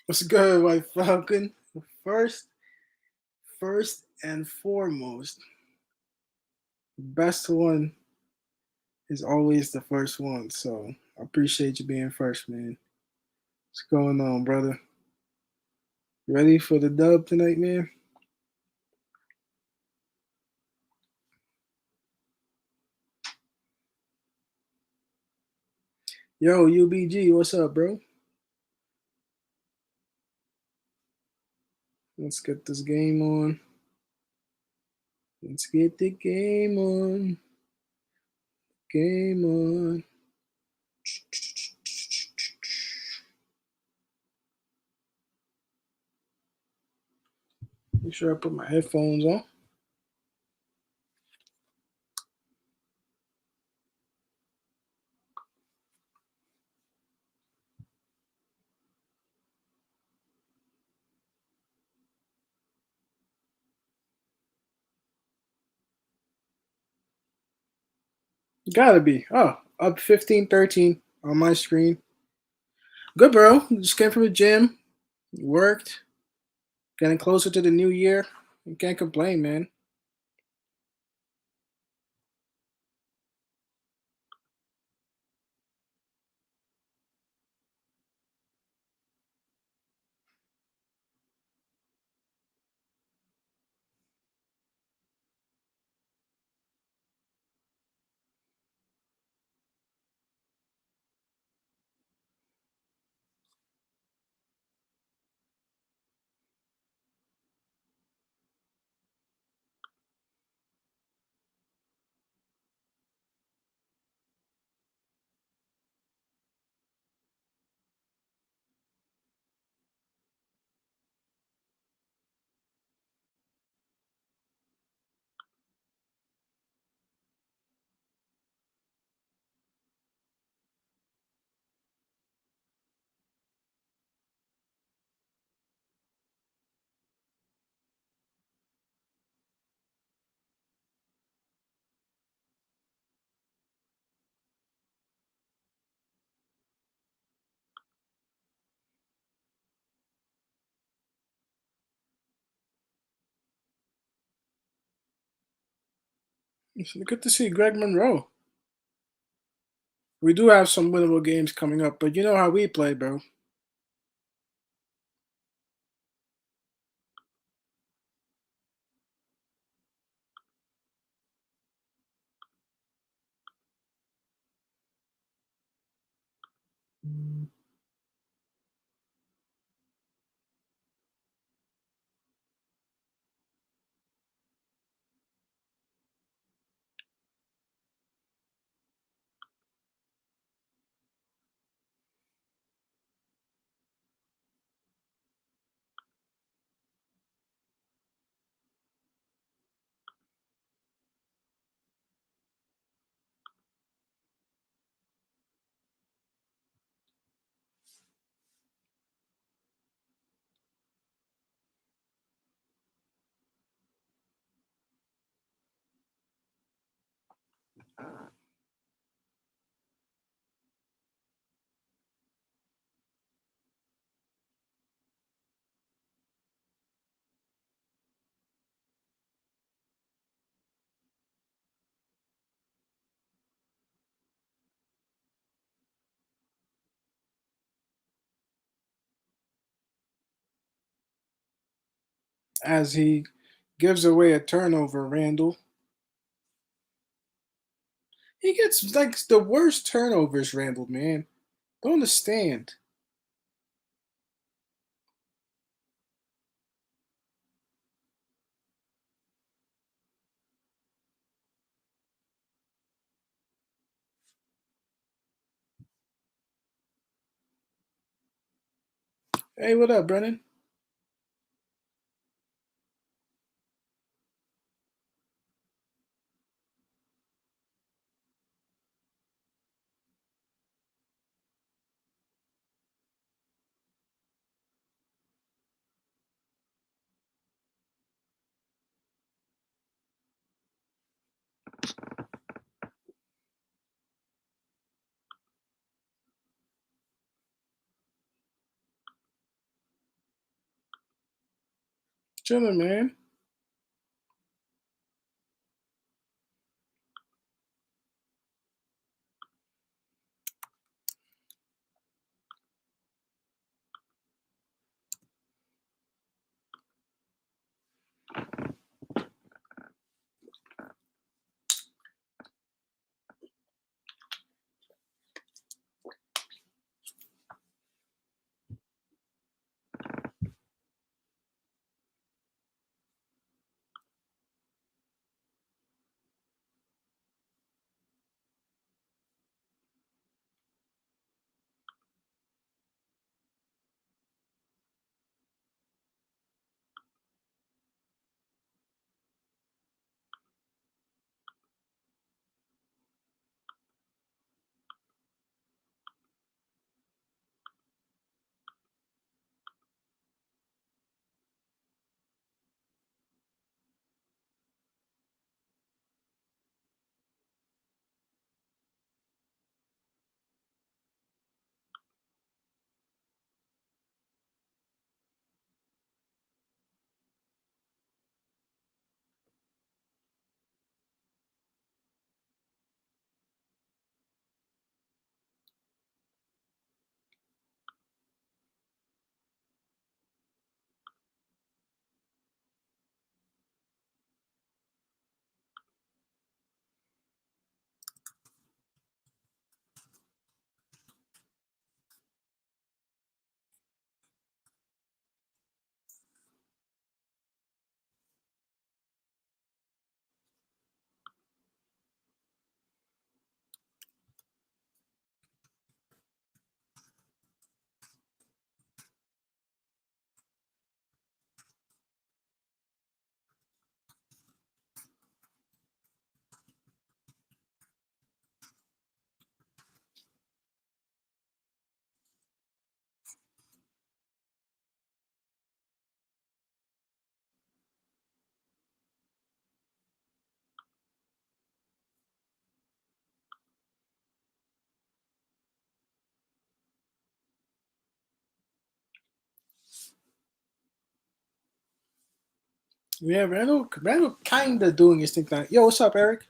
What's good, White Falcon? First, first and foremost, best one is always the first one. So I appreciate you being first, man. What's going on, brother? Ready for the dub tonight, man? Yo, UBG, what's up, bro? Let's get this game on. Let's get the game on. Game on. Make sure I put my headphones on. Gotta be. Oh, up 15-13 on my screen. Good, bro. Just came from the gym. Worked. Getting closer to the new year. You can't complain, man. It's good to see Greg Monroe. We do have some winnable games coming up, but you know how we play, bro. As he gives away a turnover, Randall. He gets like the worst turnovers, Randall, man. Don't understand. Hey, what up, Brennan? Chilling, man. Yeah, Randall kind of doing his thing. Like, yo, what's up, Eric?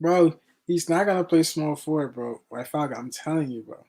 Bro, he's not gonna play small forward, bro. I fuck, I'm telling you, bro.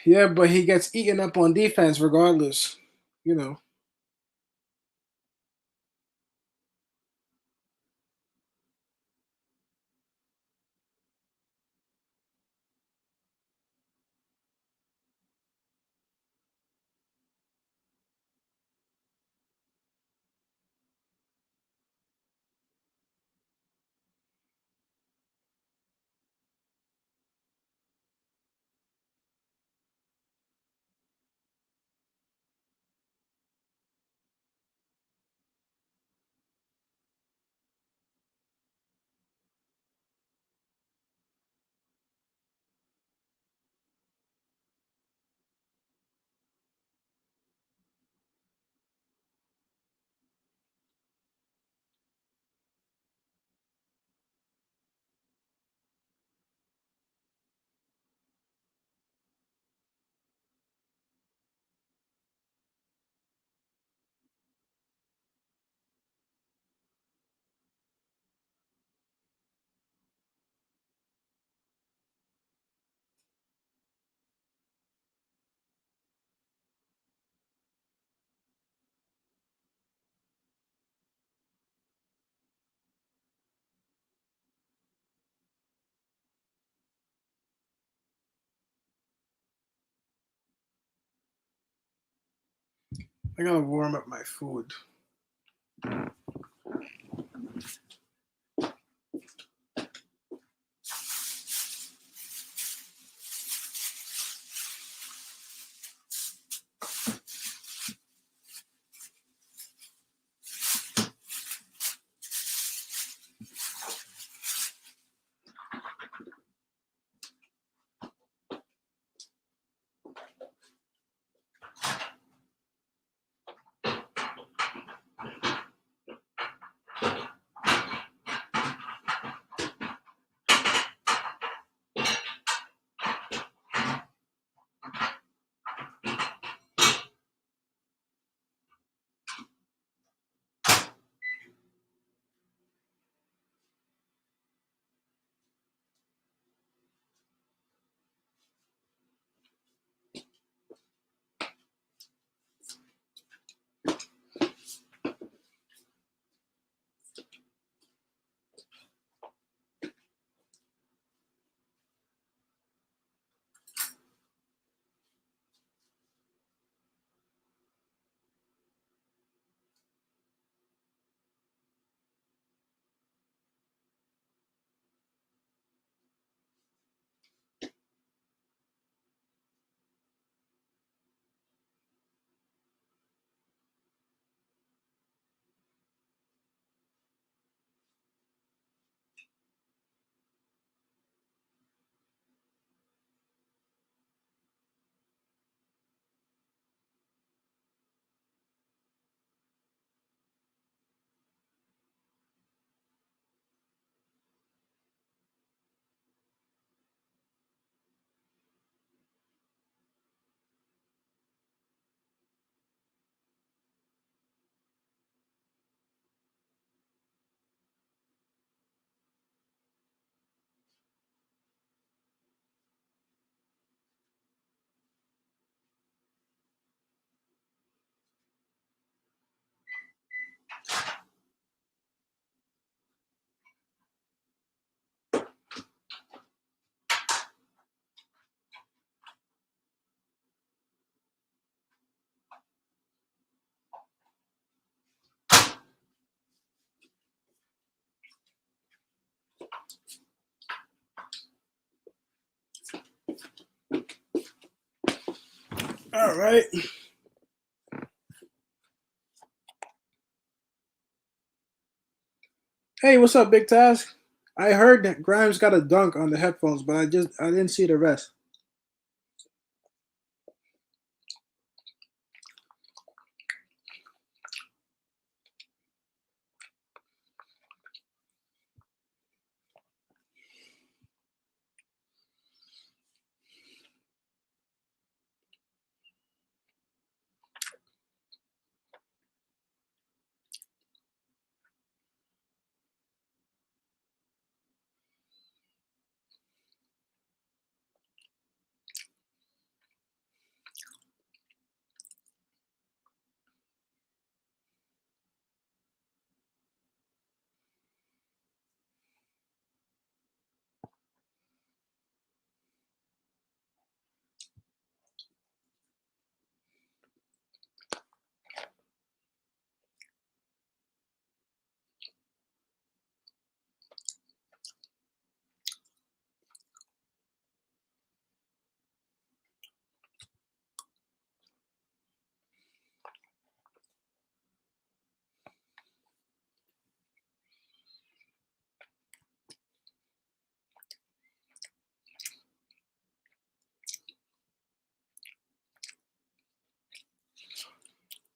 Yeah, but he gets eaten up on defense regardless. You know, I gotta warm up my food. All right. Hey, what's up, Big Task? I heard that Grimes got a dunk on the headphones, but I didn't see the rest.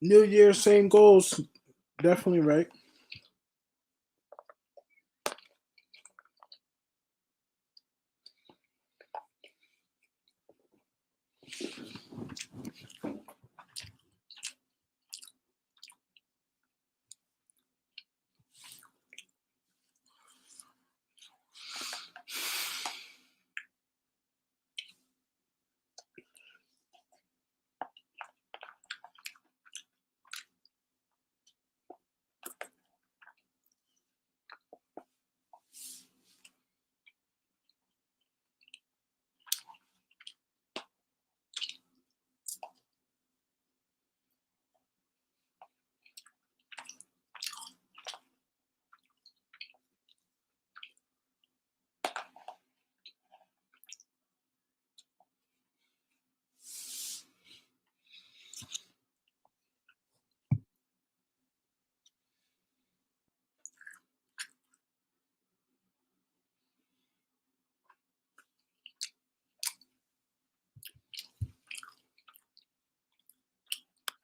New Year, same goals. Definitely right.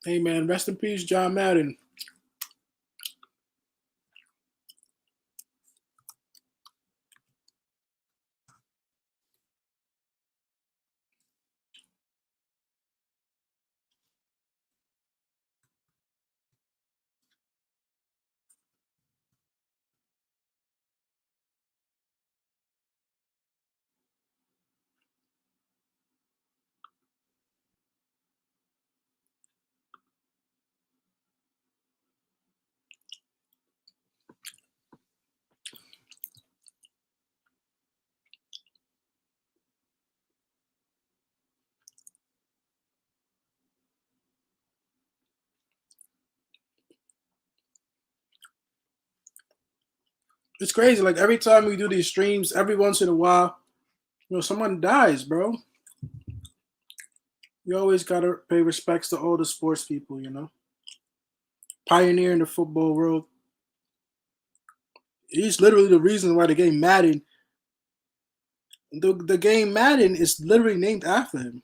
Hey man, rest in peace, John Madden. It's crazy. Like every time we do these streams, every once in a while, someone dies, bro. You always gotta pay respects to all the sports people. Pioneer in the football world. He's literally the reason why the game Madden, the game Madden is literally named after him.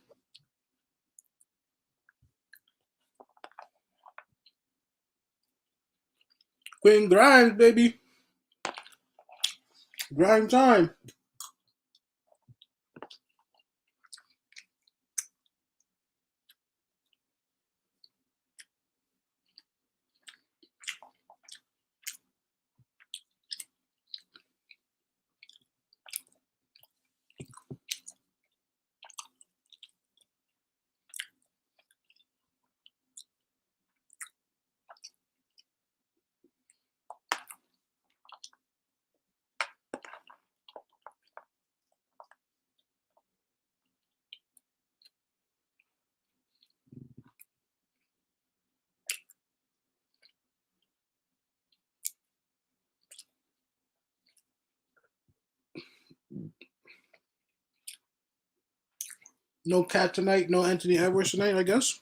Queen Grimes, baby. Grime time. No Cat tonight, no Anthony Edwards tonight, I guess.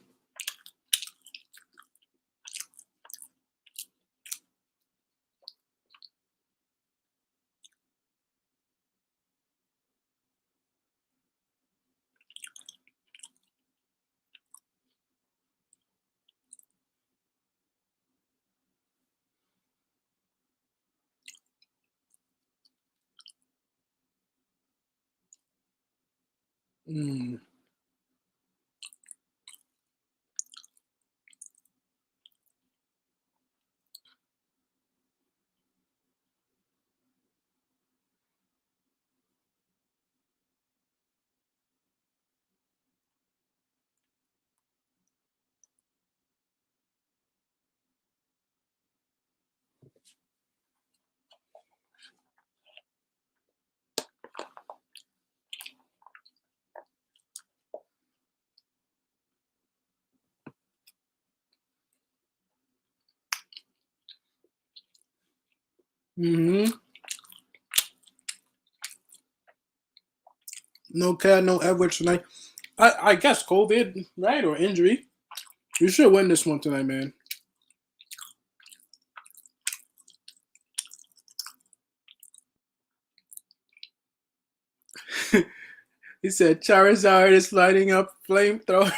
Mm. Mm-hmm. No Cat, no Edwards tonight. I guess COVID, right, or injury. You should win this one tonight, man. He said Charizard is lighting up flamethrower.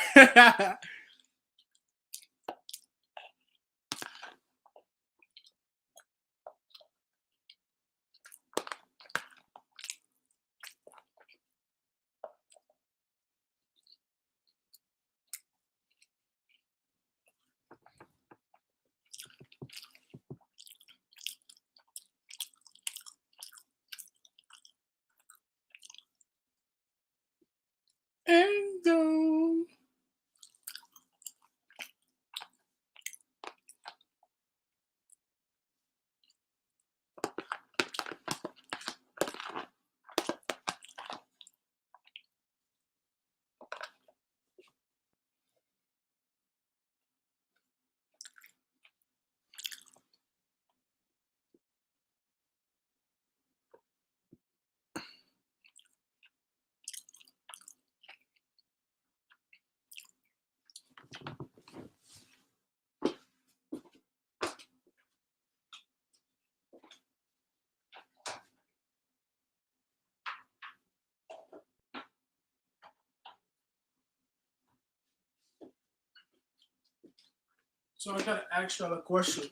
So I gotta ask y'all a question.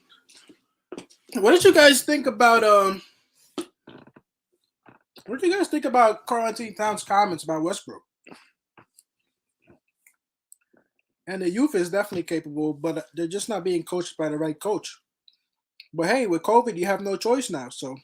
What did you guys think about what do you guys think about Karl Anthony Towns' comments about Westbrook? And the youth is definitely capable, but they're just not being coached by the right coach. But hey, with COVID, you have no choice now. So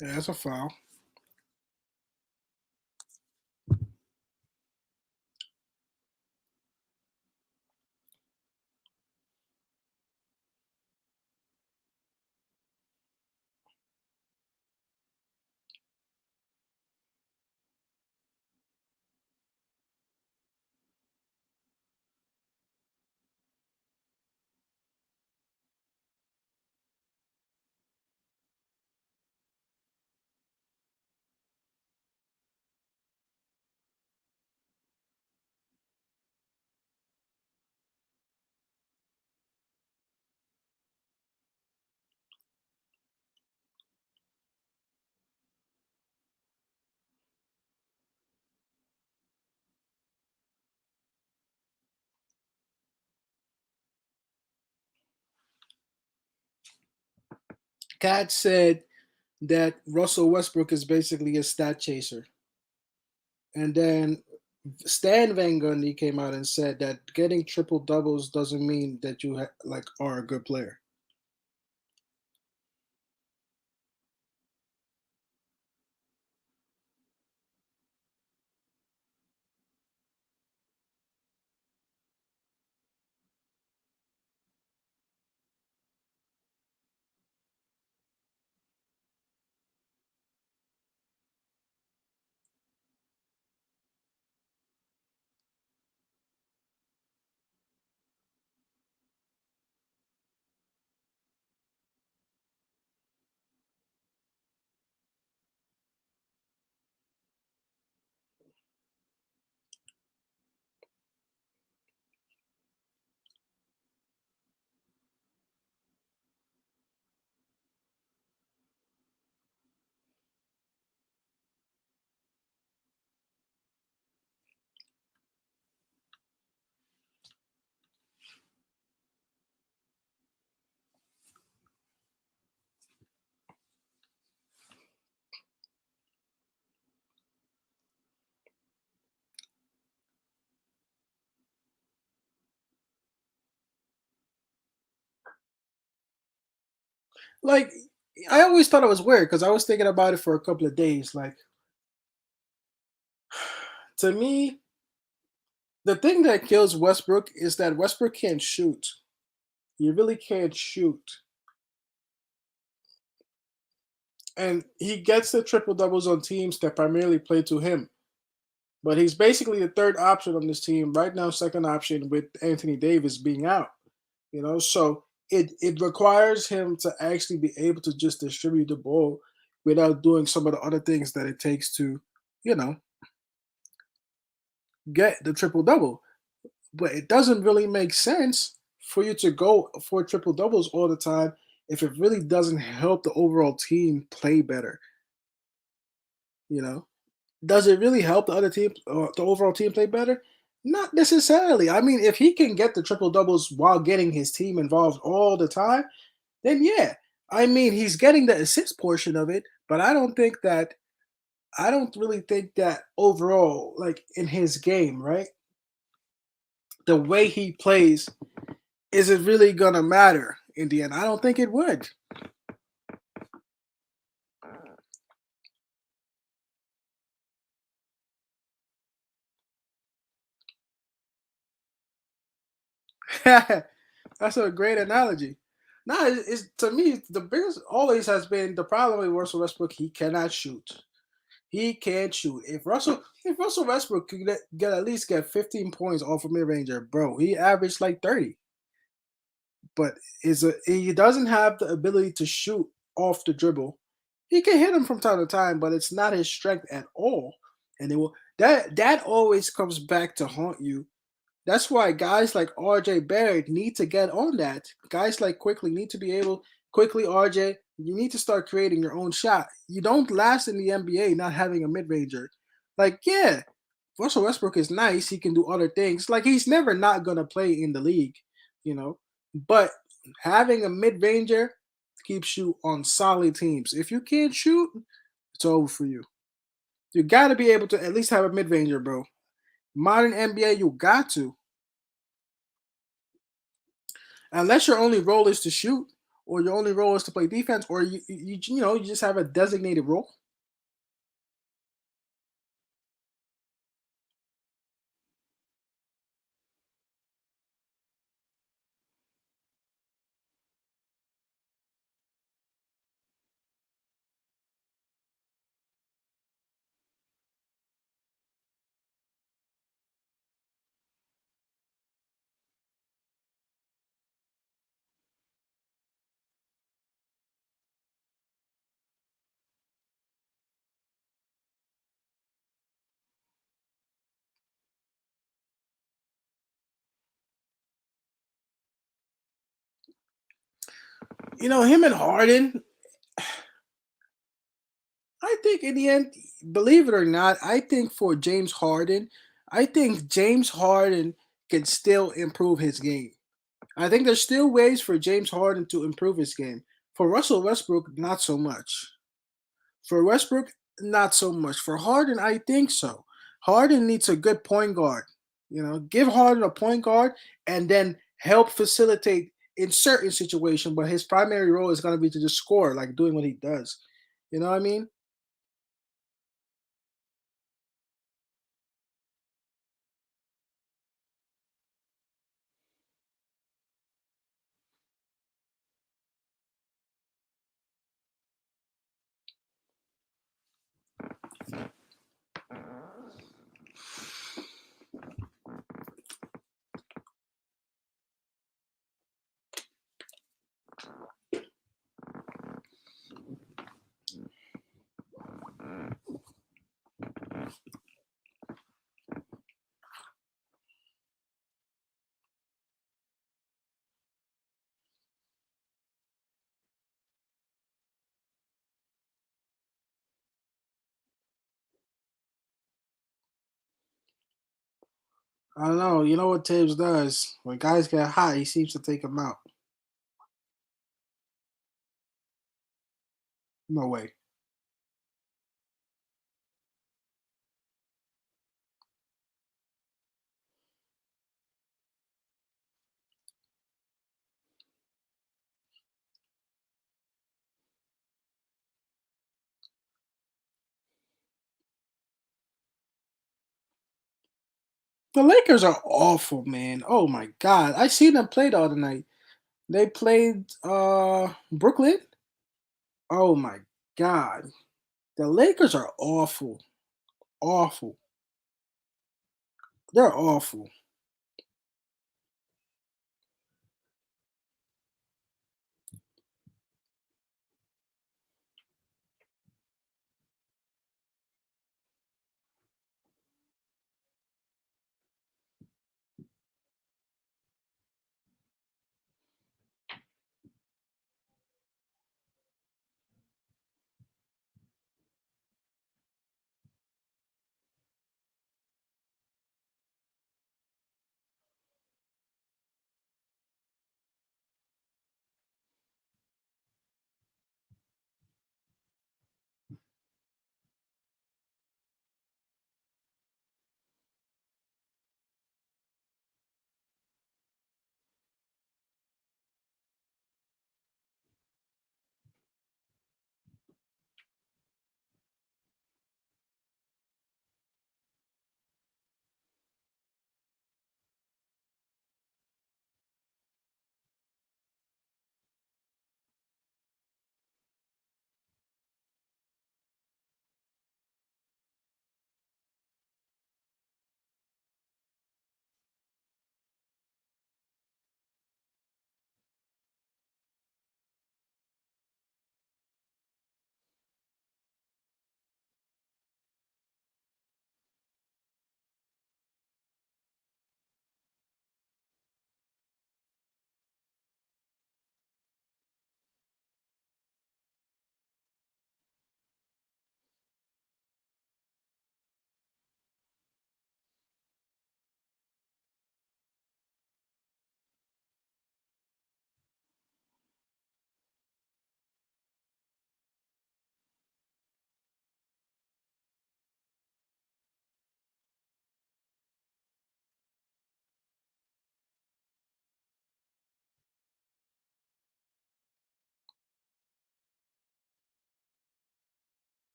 yeah, that's a foul. Kat said that Russell Westbrook is basically a stat chaser, and then Stan Van Gundy came out and said that getting triple doubles doesn't mean that you like are a good player. Like I always thought it was weird because I was thinking about it for a couple of days. Like to me, the thing that kills Westbrook is that Westbrook can't shoot. He really can't shoot. And he gets the triple doubles on teams that primarily play to him. But he's basically the third option on this team right now, second option with Anthony Davis being out. So it requires him to actually be able to just distribute the ball without doing some of the other things that it takes to, you know, get the triple double. But it doesn't really make sense for you to go for triple doubles all the time if it really doesn't help the overall team play better. You know, does it really help the other team, the overall team play better? Not necessarily. I mean, if he can get the triple doubles while getting his team involved all the time, then yeah. I mean, he's getting the assist portion of it, but I don't really think that overall, like in his game, right? The way he plays, is it really gonna matter in the end? I don't think it would. That's a great analogy. No, it's to me the biggest always has been the problem with Russell Westbrook. He cannot shoot. He can't shoot. If Russell Westbrook could get at least get 15 points off a mid ranger, bro, he averaged like 30. but he doesn't have the ability to shoot off the dribble. He can hit him from time to time, but it's not his strength at all. And it will that always comes back to haunt you. That's why guys like RJ Barrett need to get on that. Guys like Quickly need to be able quickly RJ, you need to start creating your own shot. You don't last in the NBA not having a mid-ranger. Like, yeah, Russell Westbrook is nice. He can do other things. Like he's never not gonna play in the league, you know. But having a mid-ranger keeps you on solid teams. If you can't shoot, it's over for you. You got to be able to at least have a mid-ranger, bro. Modern NBA, you got to. Unless your only role is to shoot, or your only role is to play defense, or you just have a designated role. Him and Harden. I think in the end, believe it or not, I think for James Harden, I think James Harden can still improve his game. I think there's still ways for James Harden to improve his game. For Russell Westbrook, not so much. For Westbrook, not so much. For Harden, I think so. Harden needs a good point guard. Give Harden a point guard and then help facilitate in certain situations, but his primary role is going to be to just score, like doing what he does. You know what I mean? I don't know. You know what Tibbs does? When guys get hot, he seems to take them out. No way. The Lakers are awful, man. Oh my god. I seen them play the other night. They played Brooklyn. Oh my god. The Lakers are awful. Awful. They're awful.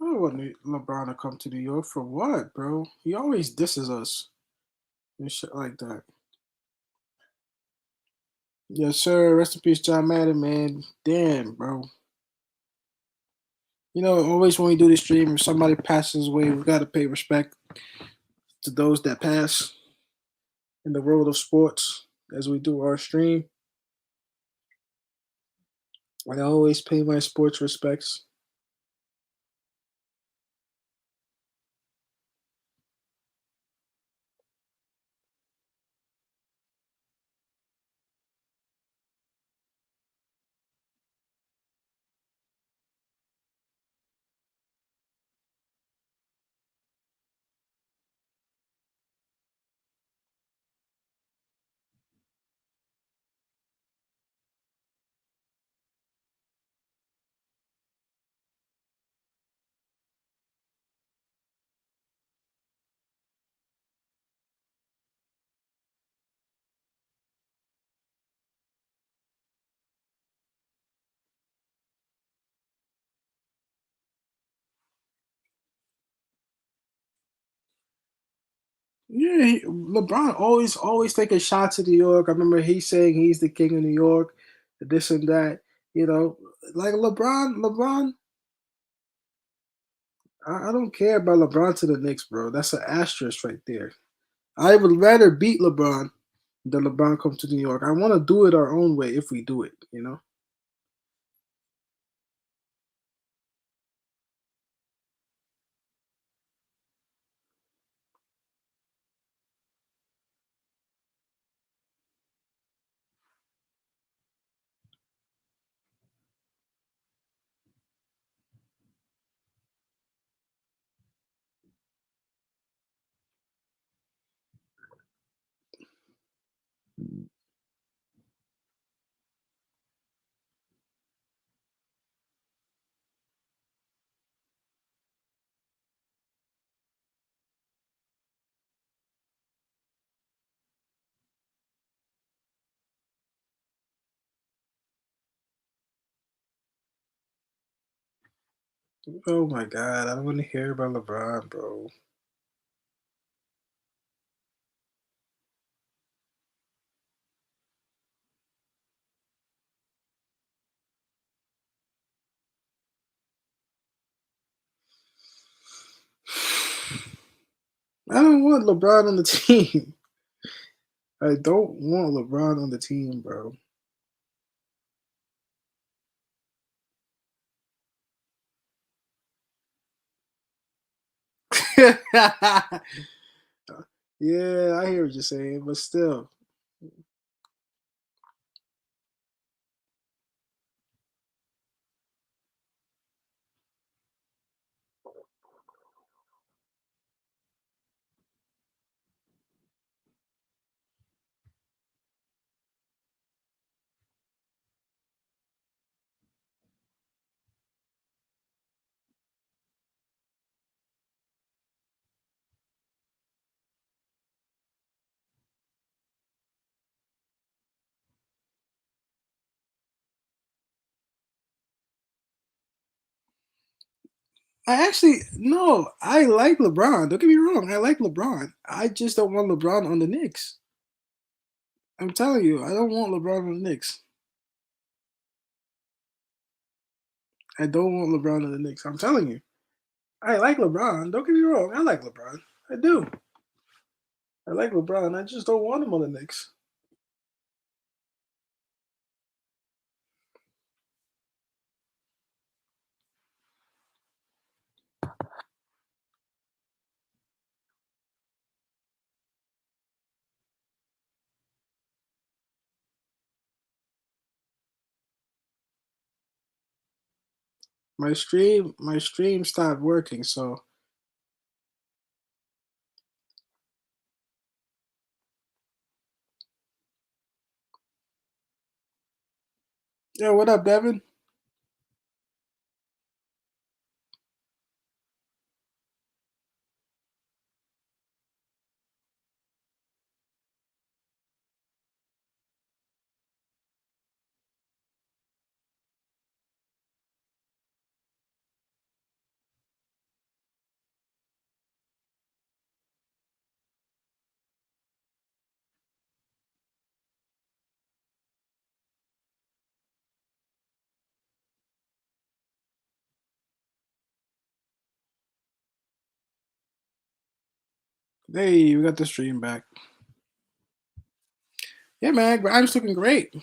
I don't want LeBron to come to New York for what, bro? He always disses us and shit like that. Yes, sir. Rest in peace, John Madden, man. Damn, bro. You know, always when we do this stream, if somebody passes away, we gotta pay respect to those that pass in the world of sports as we do our stream. I always pay my sports respects. Yeah, LeBron always taking shots at New York. I remember he saying he's the king of New York, this and that. You know, like LeBron. I don't care about LeBron to the Knicks, bro. That's an asterisk right there. I would rather beat LeBron than LeBron come to New York. I want to do it our own way if we do it. You know. Oh my God, I don't want to hear about LeBron, bro. I don't want LeBron on the team. I don't want LeBron on the team, bro. Yeah, I hear what you're saying, but still. I actually no, I like LeBron. Don't get me wrong, I like LeBron. I just don't want LeBron on the Knicks. I'm telling you, I don't want LeBron on the Knicks. I don't want LeBron on the Knicks. I'm telling you. I like LeBron. Don't get me wrong, I like LeBron. I do. I like LeBron. I just don't want him on the Knicks. My stream stopped working, so yeah, what up, Devin? Hey, we got the stream back. Yeah, man, Grimes looking great.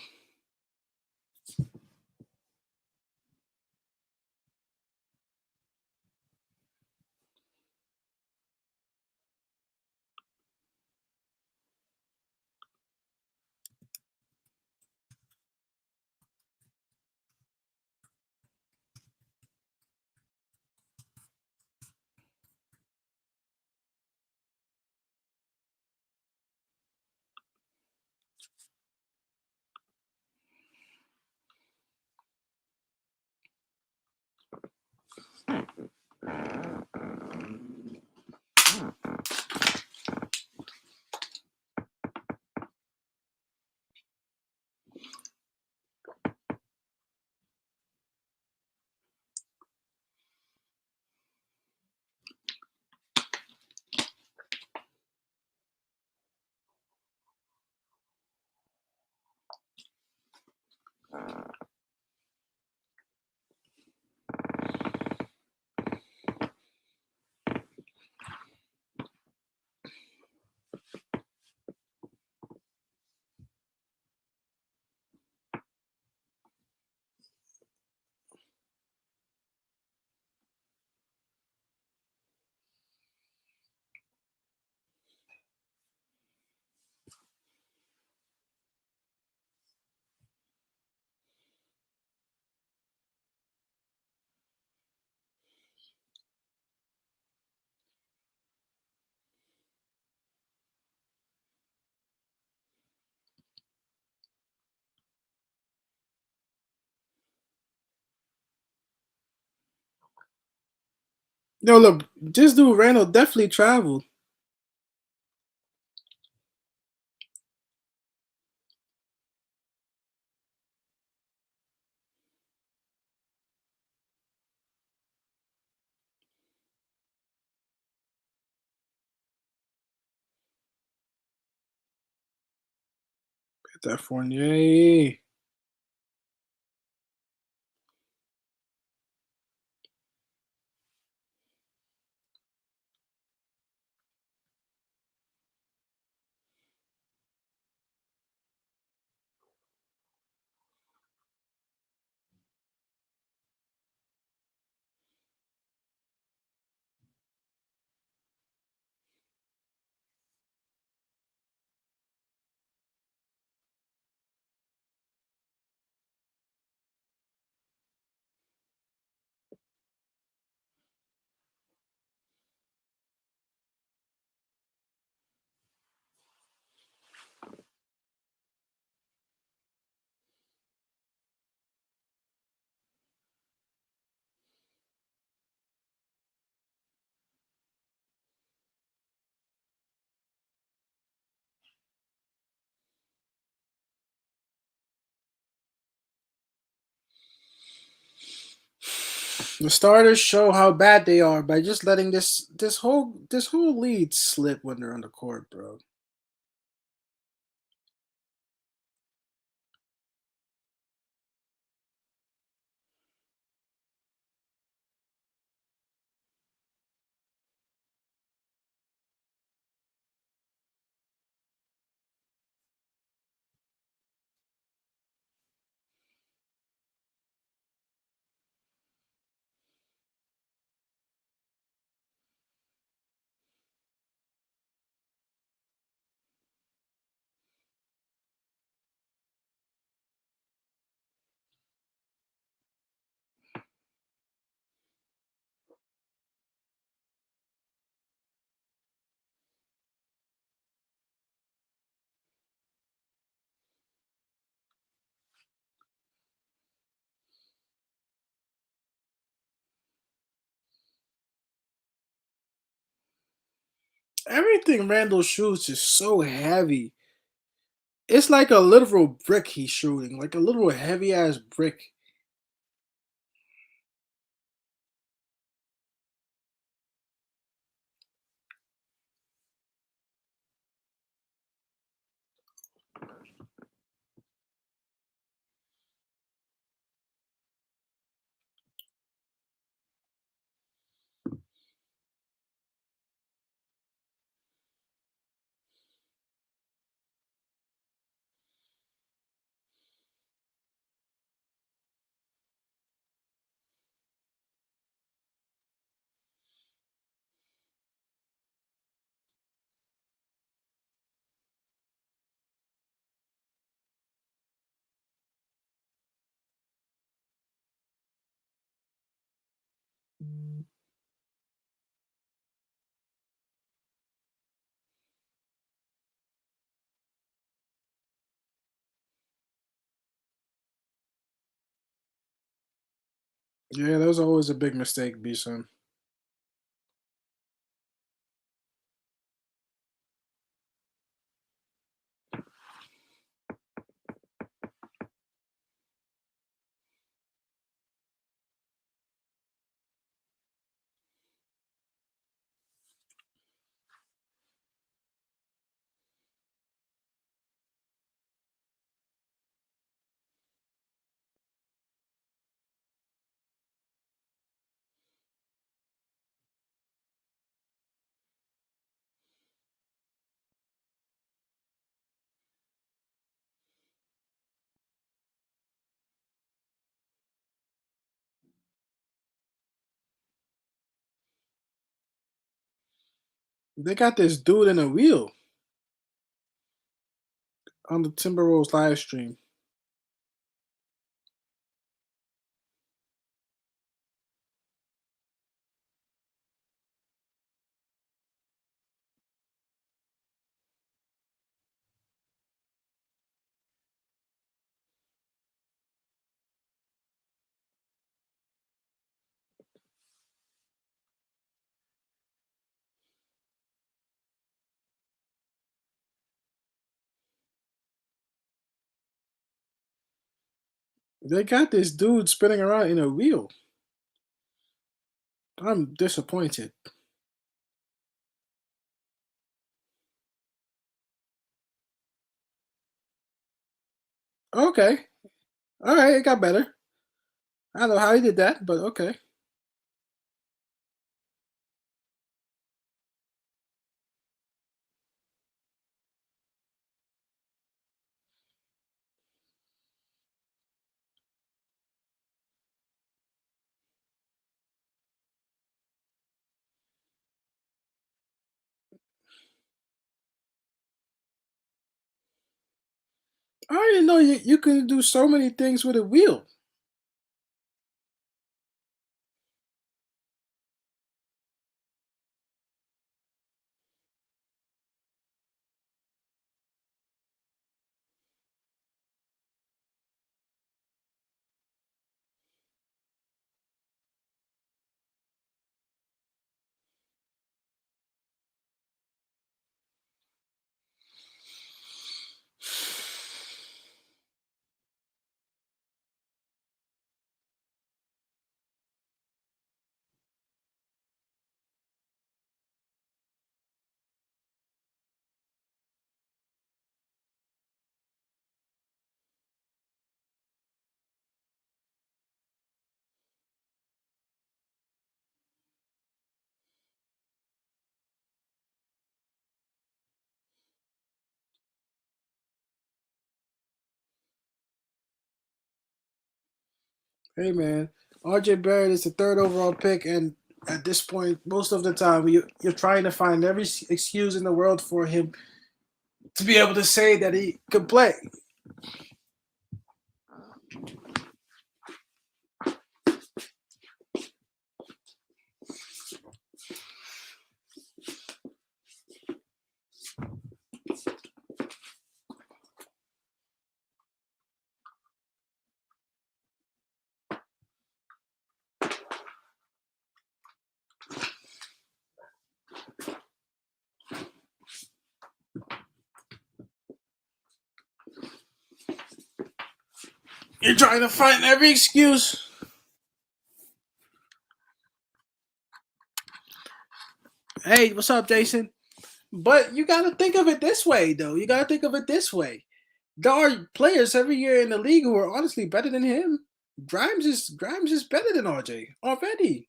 No, look, this dude Randall definitely traveled. Hit that Fournier. The starters show how bad they are by just letting this whole lead slip when they're on the court, bro. Everything Randall shoots is so heavy. It's like a literal brick he's shooting, like a literal heavy ass brick. Yeah, that was always a big mistake, B-Son. They got this dude in a wheel on the Timberwolves live stream. They got this dude spinning around in a wheel. I'm disappointed. Okay. All right, it got better. I don't know how he did that, but okay. I didn't know you can do so many things with a wheel. Hey man, RJ Barrett is the third overall pick, and at this point, most of the time, you're trying to find every excuse in the world for him to be able to say that he could play. You're trying to find every excuse. Hey, what's up, Jason? But you got to think of it this way, though. You got to think of it this way. There are players every year in the league who are honestly better than him. Grimes is better than RJ already.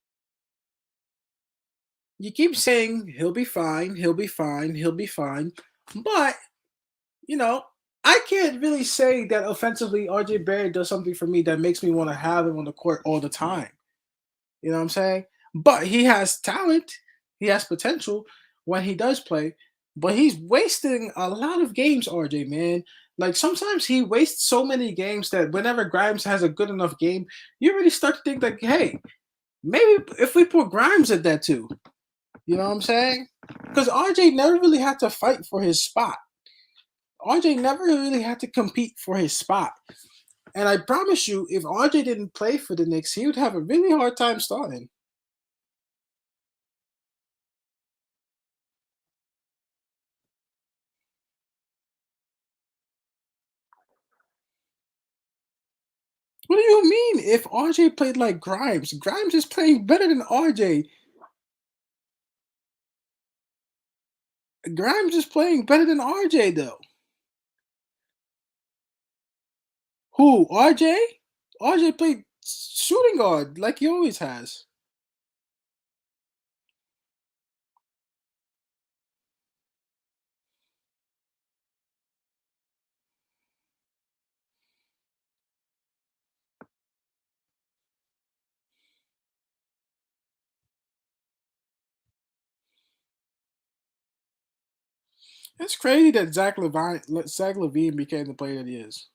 You keep saying he'll be fine, he'll be fine, he'll be fine, but you know I can't really say that offensively RJ Barrett does something for me that makes me want to have him on the court all the time. You know what I'm saying? But he has talent, he has potential when he does play, but he's wasting a lot of games, RJ, man. Like sometimes he wastes so many games that whenever Grimes has a good enough game, you really start to think like, hey, Maybe if we put Grimes at that too, you know what I'm saying? Because RJ never really had to fight for his spot. RJ never really had to compete for his spot. And I promise you, if RJ didn't play for the Knicks, he would have a really hard time starting. What do you mean? If RJ played like Grimes, Grimes is playing better than RJ. Grimes is playing better than RJ though. Who? RJ? RJ played shooting guard like he always has. It's crazy that Zach Levine became the player that he is.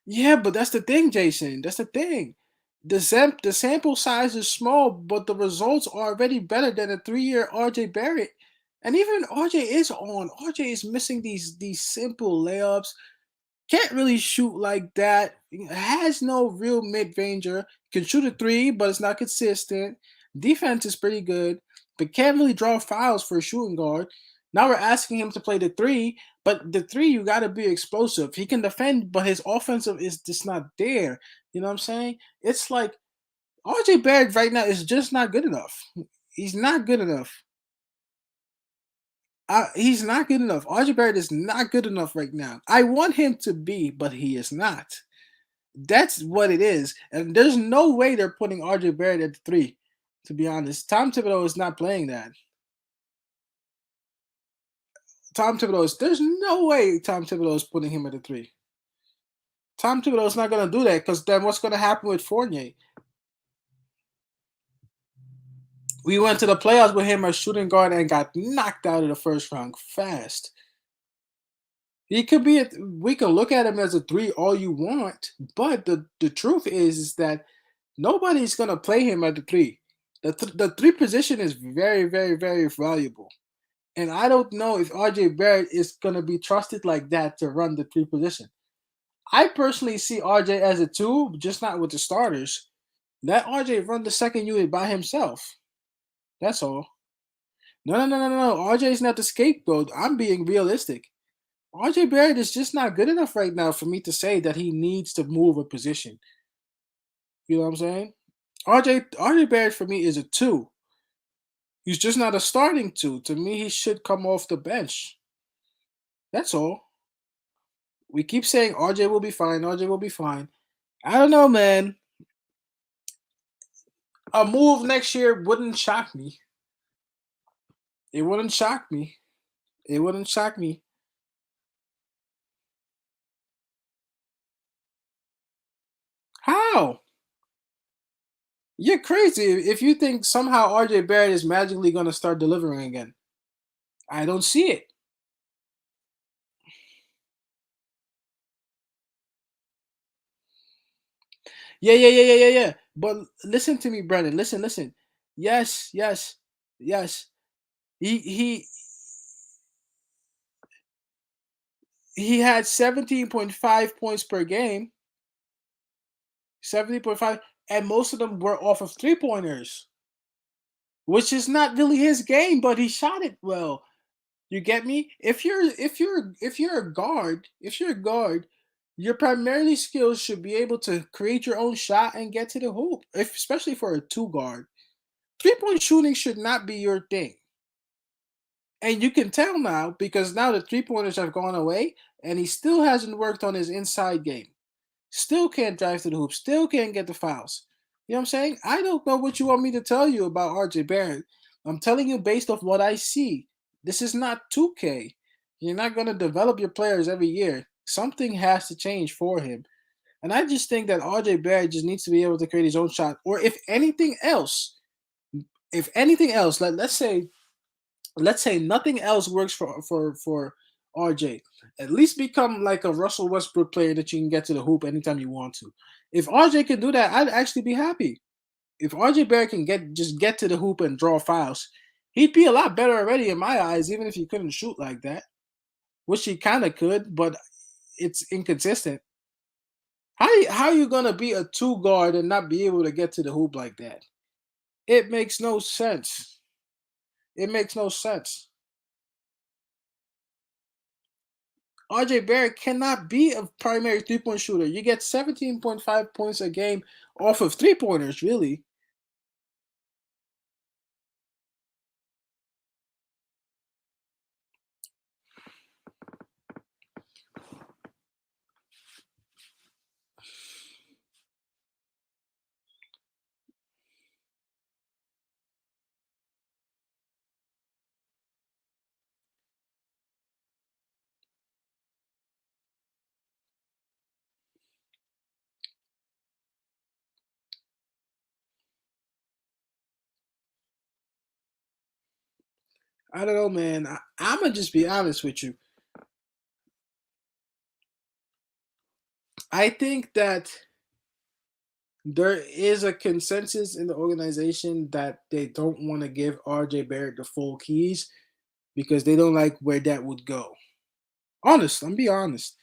Yeah, but that's the thing, Jason. That's the thing. The sample size is small, but the results are already better than a 3 year RJ Barrett. And even RJ is on. RJ is missing these simple layups. Can't really shoot like that. Has no real mid ranger. Can shoot a three, but it's not consistent. Defense is pretty good, but can't really draw fouls for a shooting guard. Now we're asking him to play the three, but the three you got to be explosive. He can defend, but his offensive is just not there. You know what I'm saying? It's like RJ Barrett right now is just not good enough. He's not good enough. He's not good enough. RJ Barrett is not good enough right now. I want him to be, but he is not. That's what it is. And there's no way they're putting RJ Barrett at the three, to be honest. Tom Thibodeau is not playing that. There's no way Tom Thibodeau is putting him at the three. Tom Thibodeau is not going to do that because then what's going to happen with Fournier? We went to the playoffs with him as shooting guard and got knocked out of the first round fast. He could be. We can look at him as a three all you want, but the truth is that nobody's gonna play him at the three. The three position is very very very valuable, and I don't know if RJ Barrett is gonna be trusted like that to run the three position. I personally see RJ as a two, just not with the starters. Let RJ run the second unit by himself. That's all. No. RJ is not the scapegoat. I'm being realistic. RJ Barrett is just not good enough right now for me to say that he needs to move a position. You know what I'm saying? RJ Barrett for me is a two. He's just not a starting two. To me, he should come off the bench. That's all. We keep saying RJ will be fine. RJ will be fine. I don't know, man. A move next year wouldn't shock me. It wouldn't shock me. It wouldn't shock me. How? You're crazy if you think somehow RJ Barrett is magically going to start delivering again. I don't see it. Yeah. But listen to me, Brennan. Listen. Yes. He he he had 17.5 points per game, 70.5, and most of them were off of three pointers, which is not really his game, but he shot it well. You get me? If you're a guard, your primarily skills should be able to create your own shot and get to the hoop, especially for a two guard. 3 point shooting should not be your thing. And you can tell now because now the three pointers have gone away and he still hasn't worked on his inside game. Still can't drive to the hoop, still can't get the fouls. You know what I'm saying? I don't know what you want me to tell you about RJ Barrett. I'm telling you based off what I see. This is not 2K. You're not going to develop your players every year. Something has to change for him. And I just think that RJ Barrett just needs to be able to create his own shot. Or if anything else, If anything else, let's say nothing else works for RJ. At least become like a Russell Westbrook player that you can get to the hoop anytime you want to. If RJ can do that, I'd actually be happy. If RJ Barrett can get to the hoop and draw fouls, he'd be a lot better already in my eyes, even if he couldn't shoot like that, which he kind of could, but it's inconsistent. How you gonna be a two guard and not be able to get to the hoop like that? It makes no sense. It makes no sense. RJ Barrett cannot be a primary 3 point shooter. You get 17.5 points a game off of 3 pointers, really. I don't know, man. I'm gonna just be honest with you. I think that there is a consensus in the organization that they don't want to give RJ Barrett the full keys because they don't like where that would go. Honest, I'm be honest.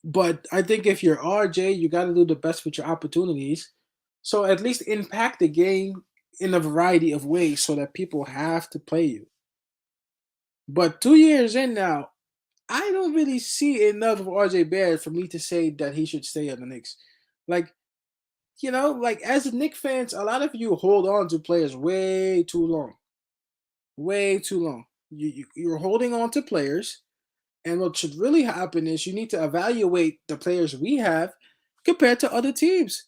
But I think if you're RJ, you got to do the best with your opportunities. So at least impact the game in a variety of ways so that people have to play you. But 2 years in now, I don't really see enough of RJ Barrett for me to say that he should stay on the Knicks. Like, like as a Knicks fans, a lot of you hold on to players way too long. Way too long. You're holding on to players, and what should really happen is you need to evaluate the players we have compared to other teams.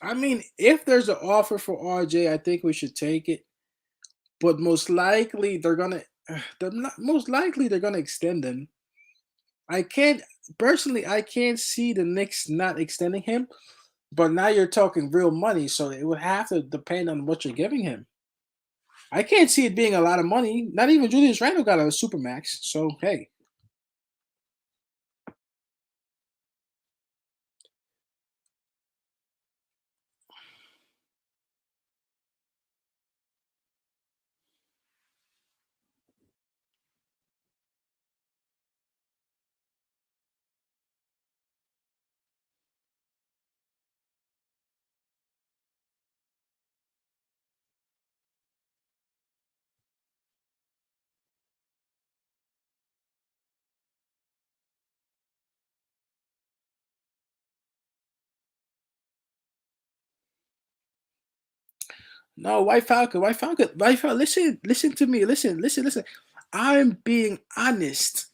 I mean, if there's an offer for RJ, I think we should take it. But most likely most likely they're gonna extend him. I can't personally. I can't see the Knicks not extending him. But now you're talking real money, so it would have to depend on what you're giving him. I can't see it being a lot of money. Not even Julius Randle got a super max. So hey, no, White Falcon, White Falcon, White Falcon. Listen to me. Listen. I'm being honest.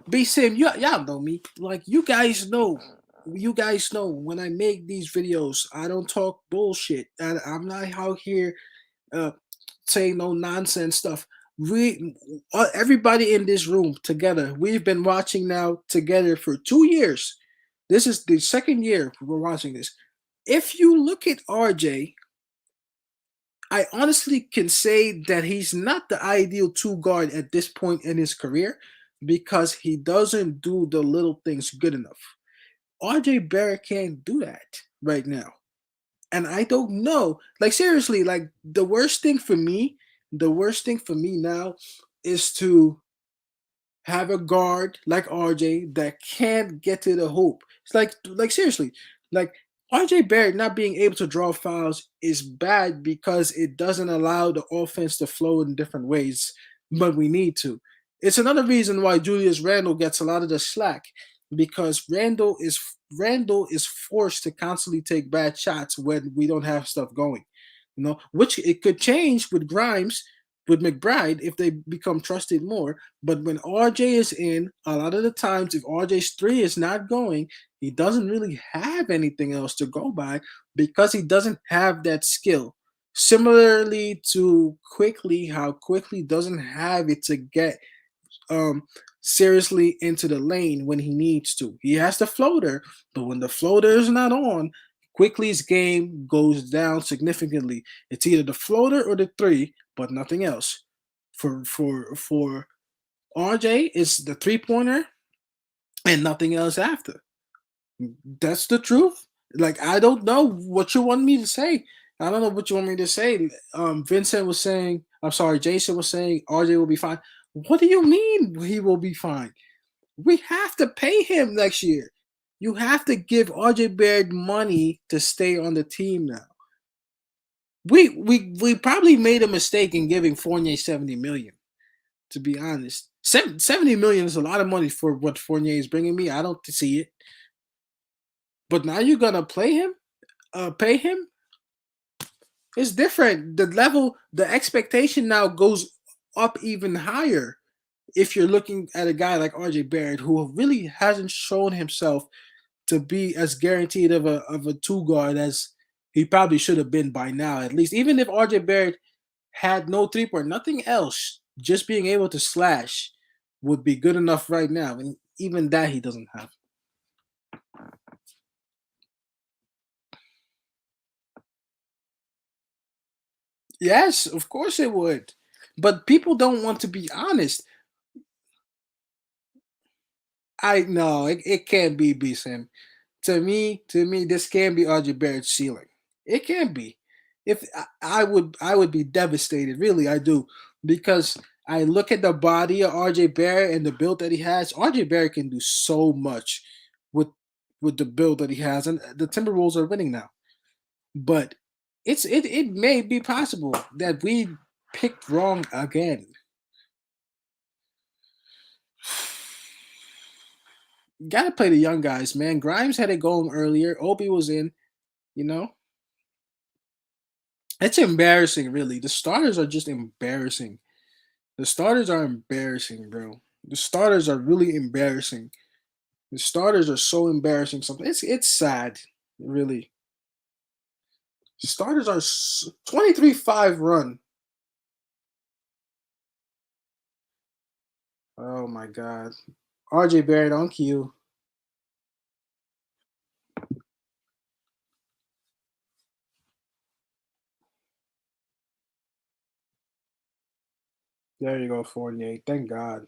B Sim, y'all know me. Like you guys know when I make these videos, I don't talk bullshit. And I'm not out here uh saying no nonsense stuff. We everybody in this room together, we've been watching now together for 2 years. This is the second year we're watching this. If you look at RJ, I honestly can say that he's not the ideal two guard at this point in his career because he doesn't do the little things good enough. RJ Barrett can't do that right now. And I don't know. Like seriously, like the worst thing for me now is to have a guard like RJ that can't get to the hoop. It's like seriously, like RJ Barrett not being able to draw fouls is bad because it doesn't allow the offense to flow in different ways, but we need to. It's another reason why Julius Randle gets a lot of the slack because Randle is forced to constantly take bad shots when we don't have stuff going. Which it could change with Grimes, with McBride if they become trusted more. But when RJ is in, a lot of the times, if RJ's three is not going, he doesn't really have anything else to go by because he doesn't have that skill. Similarly to Quickly, how Quickly doesn't have it to get um seriously into the lane when he needs to. He has the floater, but when the floater is not on, Quickly's game goes down significantly. It's either the floater or the three, but nothing else. For RJ, it's the 3 pointer and nothing else after. That's the truth. Like I don't know what you want me to say. I don't know what you want me to say. Vincent was saying, I'm sorry, Jason was saying RJ will be fine. What do you mean he will be fine? We have to pay him next year. You have to give RJ Barrett money to stay on the team now. We probably made a mistake in giving Fournier 70 million. To be honest, 70 million is a lot of money for what Fournier is bringing me. I don't see it. But now you're gonna pay him. It's different. The level, the expectation now goes up even higher. If you're looking at a guy like RJ Barrett, who really hasn't shown himself to be as guaranteed of a two guard as he probably should have been by now, at least. Even if RJ Barrett had no 3 point, nothing else, just being able to slash would be good enough right now. And even that he doesn't have. Yes, of course it would. But people don't want to be honest. I know it can't be B Sim. To me, this can be RJ Barrett's ceiling. It can be. If I would be devastated. Really, I do, because I look at the body of RJ Barrett and the build that he has. RJ Barrett can do so much with with the build that he has, and the Timberwolves are winning now. But it may be possible that we picked wrong again. Gotta play the young guys, man. Grimes had it going earlier. Obi was in. You know, it's embarrassing, really. The starters are just embarrassing. The starters are embarrassing, bro. The starters are really embarrassing. The starters are so embarrassing. Something it's sad, really. The starters are 23-5 run. Oh my god. RJ Barrett on cue. There you go, 48. Thank God.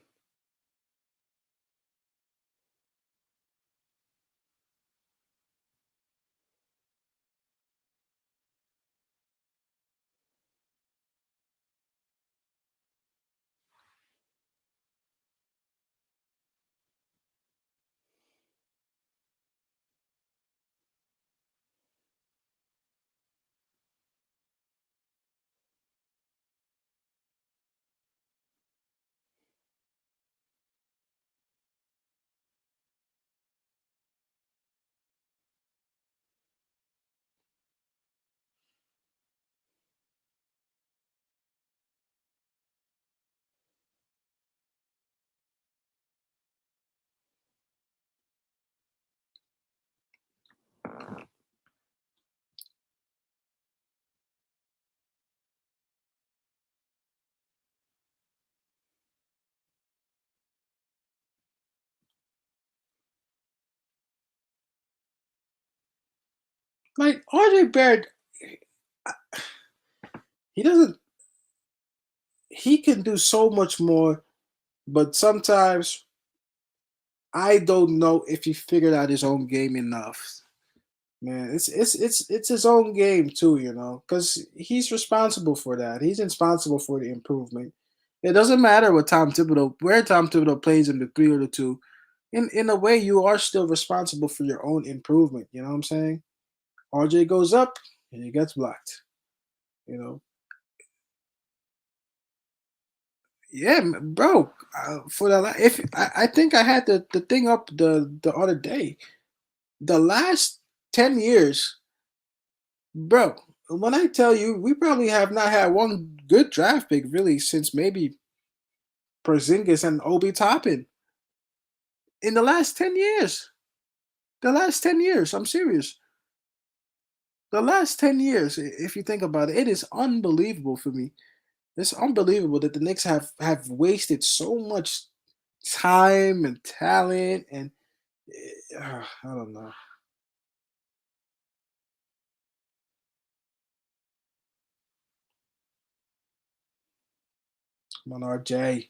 Like RJ Barrett, he doesn't. He can do so much more, but sometimes I don't know if he figured out his own game enough. Man, it's his own game too, because he's responsible for that. He's responsible for the improvement. It doesn't matter what where Tom Thibodeau plays in the three or the two. In a way, you are still responsible for your own improvement. You know what I'm saying? RJ goes up and he gets blocked. You know, yeah, bro. For the if I think I had the thing up the other day. The last 10 years, bro, when I tell you, we probably have not had one good draft pick really since maybe Porzingis and Obi Toppin in the last 10 years. The last 10 years, I'm serious. The last 10 years, if you think about it, it is unbelievable for me. It's unbelievable that the Knicks have wasted so much. time and talent and I don't know. Come on, RJ.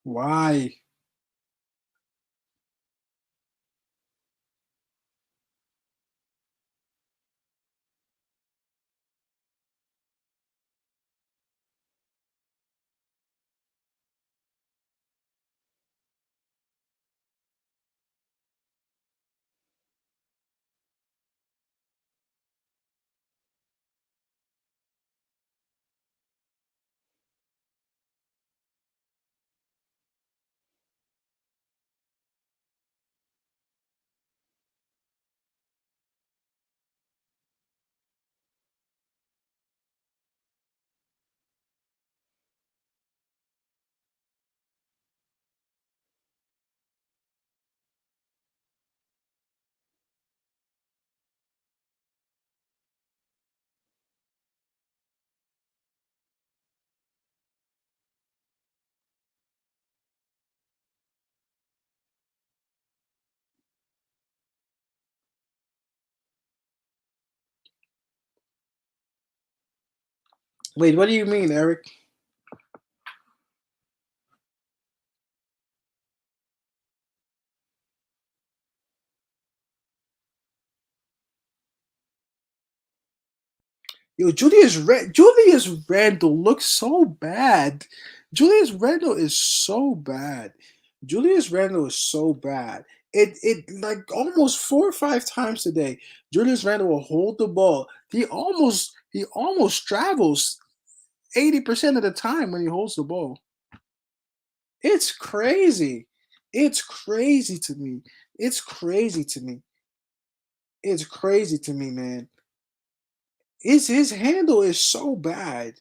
Why? Wait, what do you mean, Eric? Yo, Julius Randle looks so bad. Julius Randle is so bad. Julius Randle is so bad. It like almost 4 or 5 times today. Julius Randle will hold the ball. He almost travels 80% of the time when he holds the ball. It's crazy. It's crazy to me. It's crazy to me. It's crazy to me, man. His handle is so bad.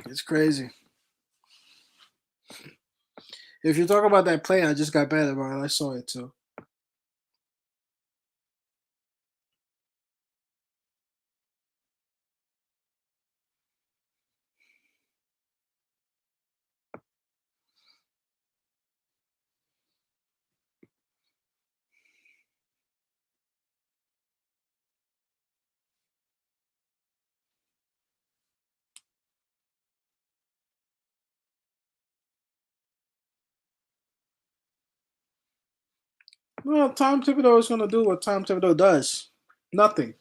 It's crazy. If you talk about that play, I just got bad about it. I saw it too. Well, Tom Thibodeau is going to do what Tom Thibodeau does. Nothing.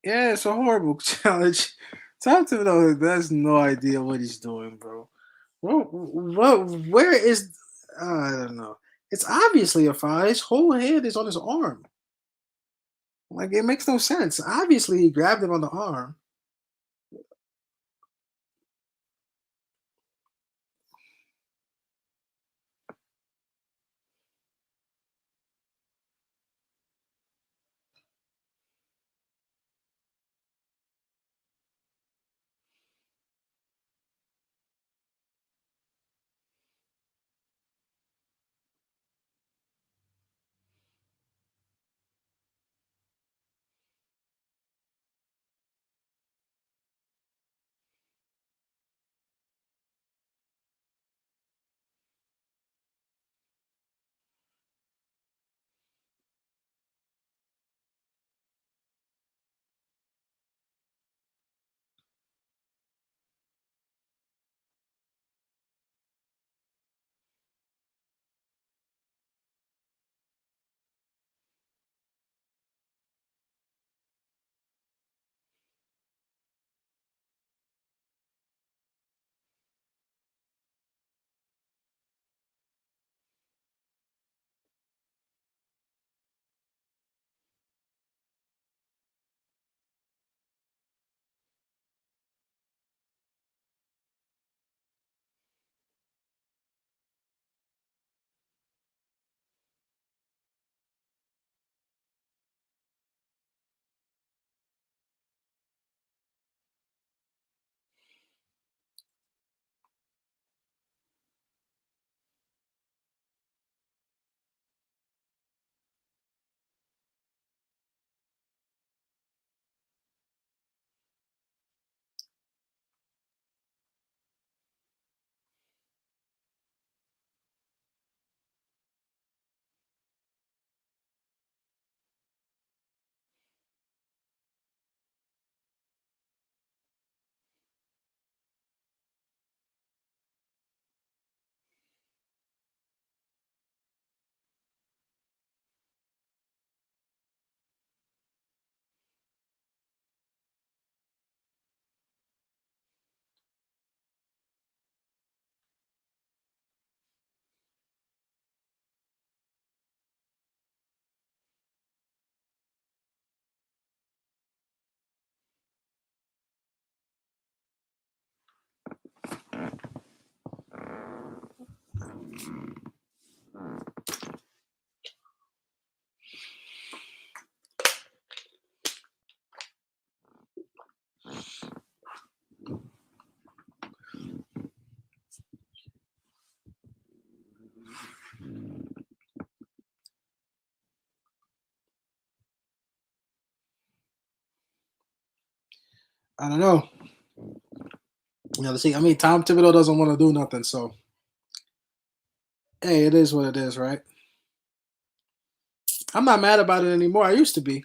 Yeah, it's a horrible challenge. Tom Thibodeau has no idea what he's doing, bro. Where is? I don't know. It's obviously a foul. His whole head is on his arm. Like it makes no sense. Obviously, he grabbed him on the arm. I don't know. See, I mean, Tom Thibodeau doesn't want to do nothing, so hey, it is what it is, right? I'm not mad about it anymore. I used to be.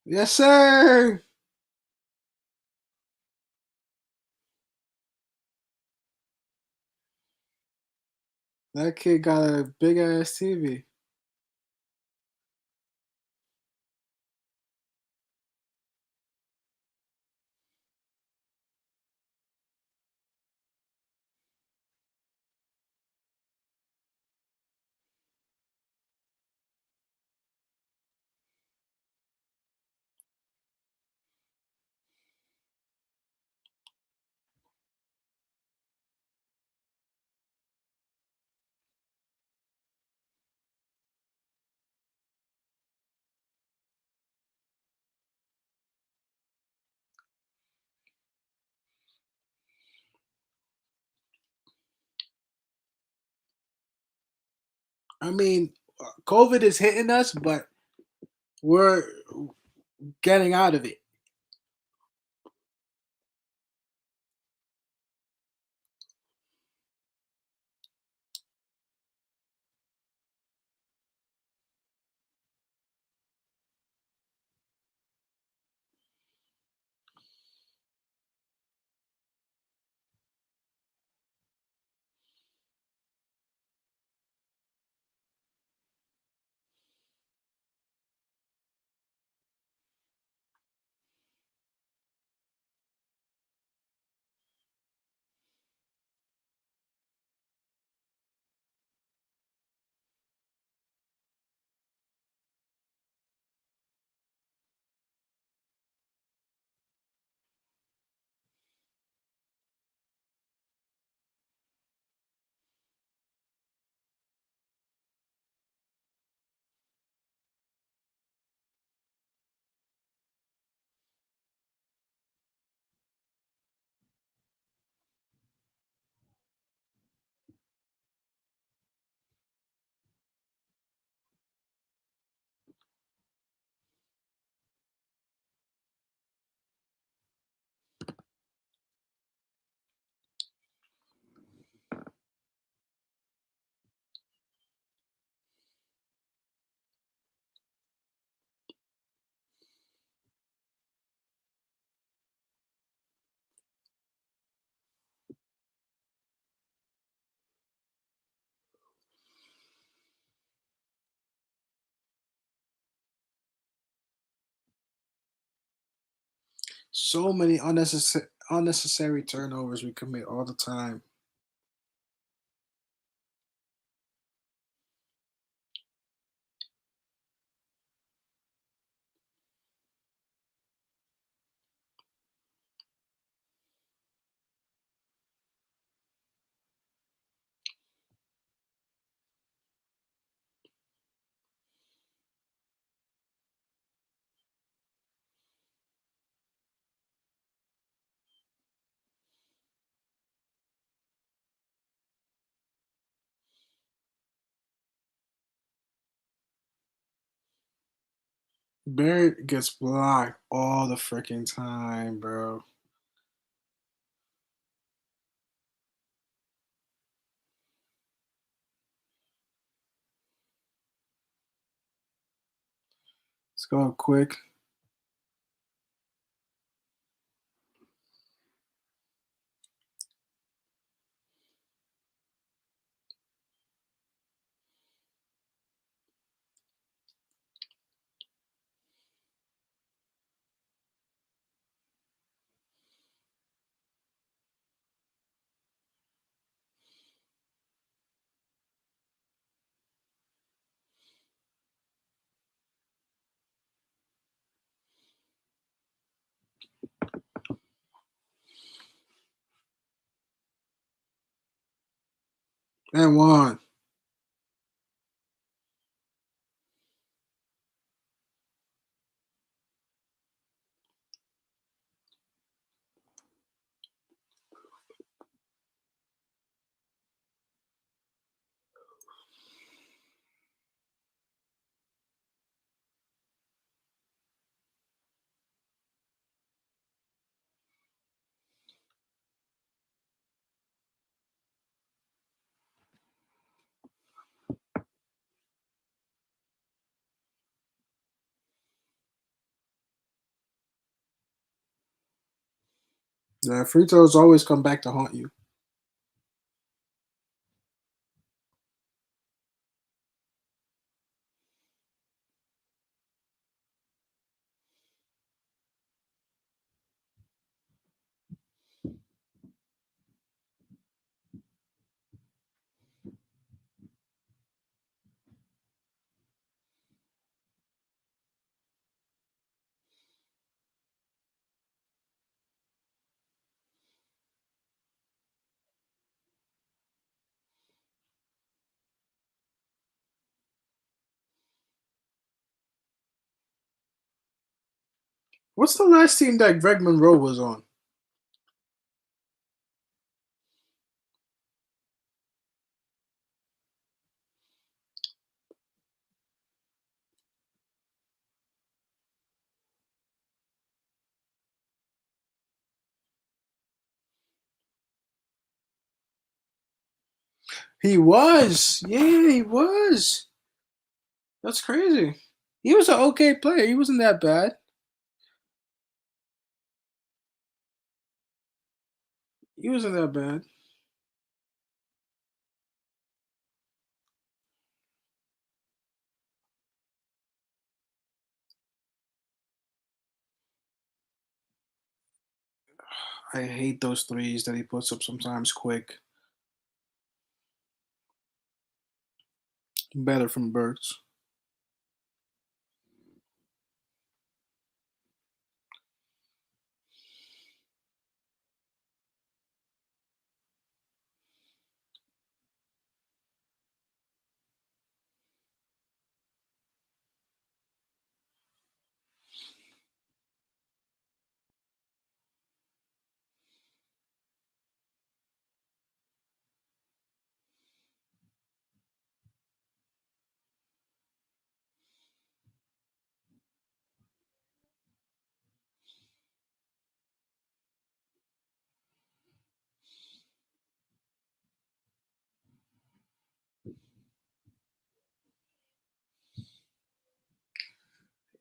Yes, sir. That kid got a big ass TV. I mean, COVID is hitting us, but we're getting out of it. So many unnecessary turnovers we commit all the time. Barrett gets blocked all the freaking time, bro. Let's go quick. And one. Yeah, free throws always come back to haunt you. What's the last team that Greg Monroe was on? He was. Yeah, he was. That's crazy. He was an okay player. He wasn't that bad. He wasn't that bad. I hate those threes that he puts up sometimes quick. Better from Burks.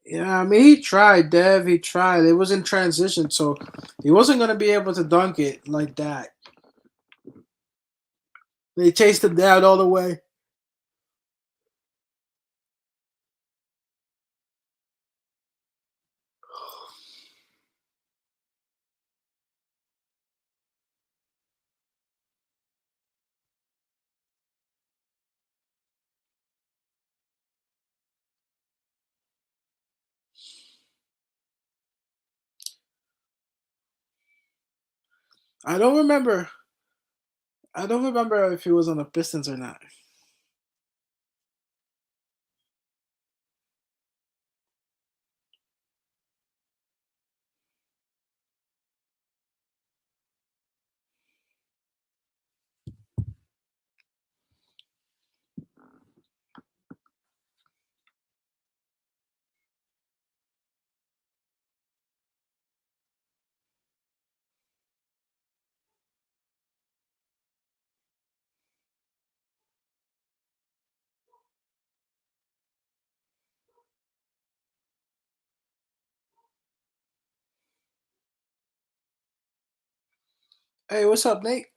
Yeah, I mean he tried, Dev. He tried. It was in transition, so he wasn't gonna be able to dunk it like that. They chased him down all the way. I don't remember. I don't remember if he was on the Pistons or not. Hey, what's up, Nate?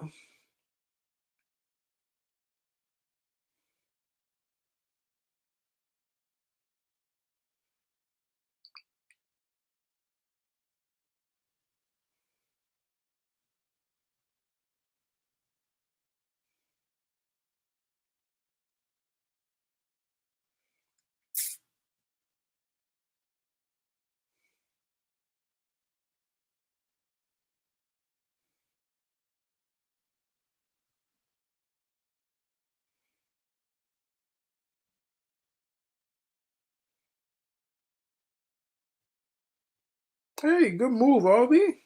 Hey, good move, Obi.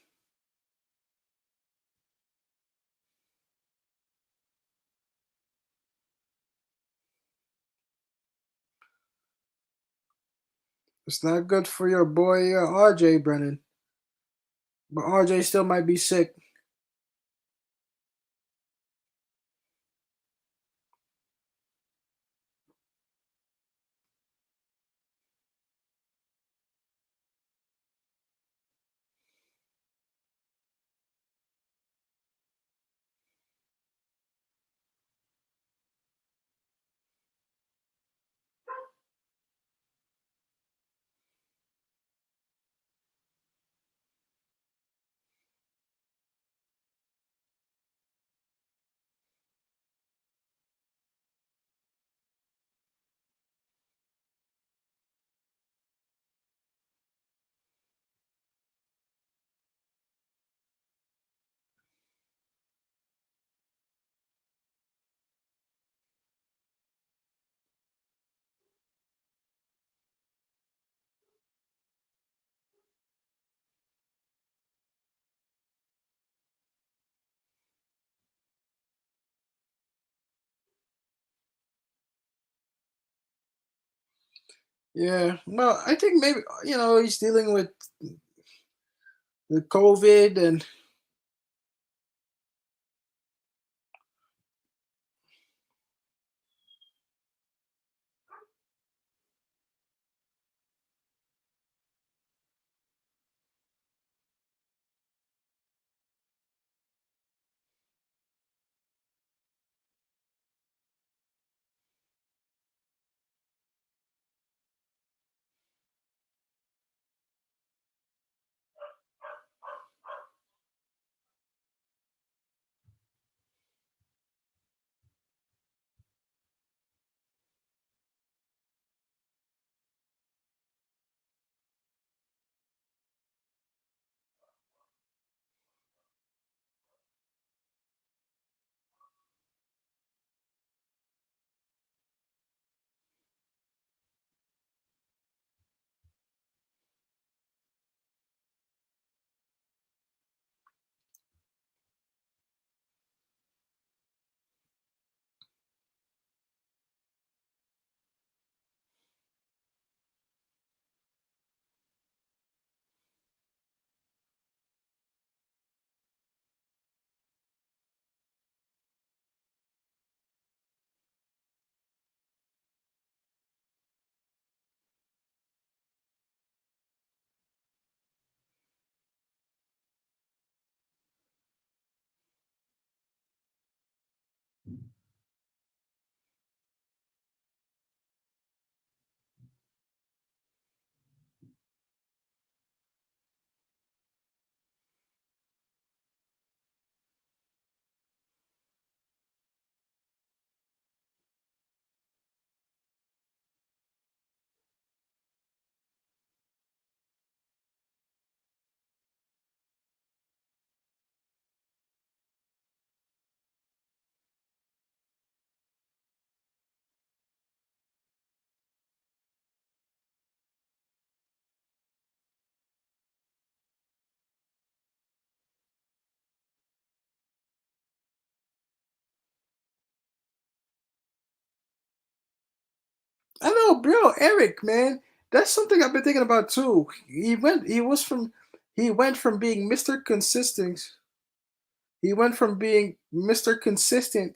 It's not good for your boy RJ, Brennan. But RJ still might be sick. Yeah. Well, I think maybe he's dealing with the COVID and I know, bro, Eric, man. That's something I've been thinking about too. He went from being Mr. Consistent. He went from being Mr. Consistent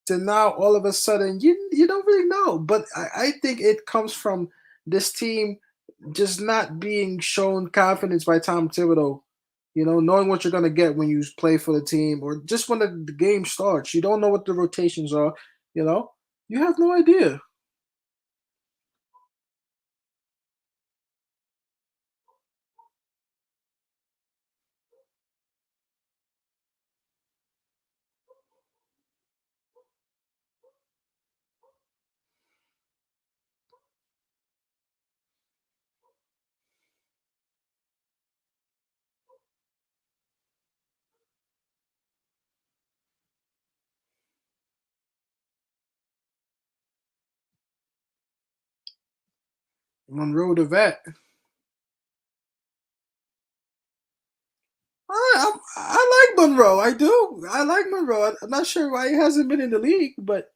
to now all of a sudden you don't really know. But I think it comes from this team just not being shown confidence by Tom Thibodeau. Knowing what you're gonna get when you play for the team, or just when the game starts, you don't know what the rotations are. You know, you have no idea. Monroe the vet. I like Monroe. I do. I like Monroe. I'm not sure why he hasn't been in the league, but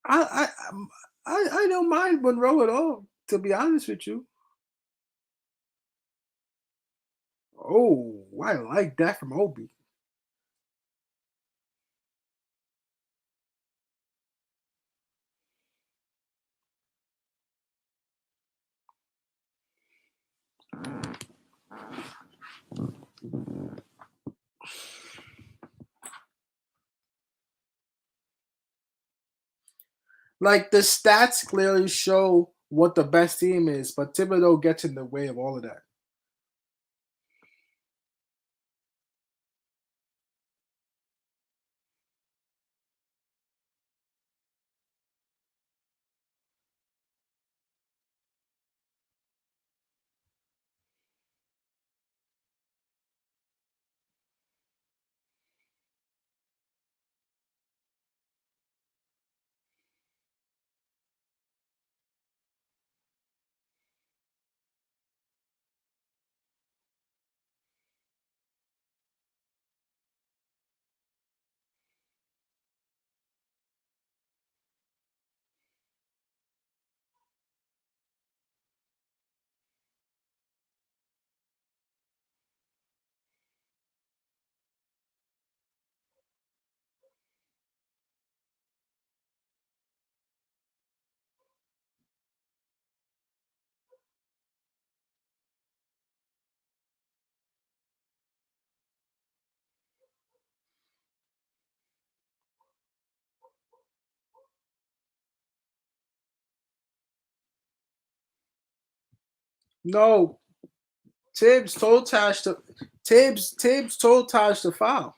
I don't mind Monroe at all. To be honest with you. Oh, I like that from Obi. Like the stats clearly show what the best team is, but Thibodeau gets in the way of all of that. No, Tibbs told Tash to Tibbs told Taj to foul.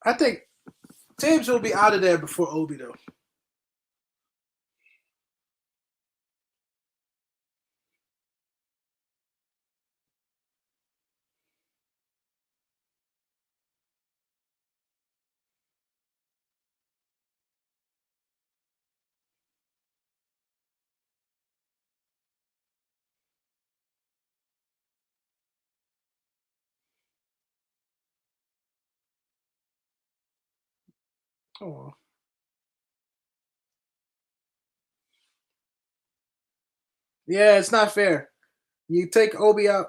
I think Tibbs will be out of there before Obi though. Oh, yeah, it's not fair. You take Obi out.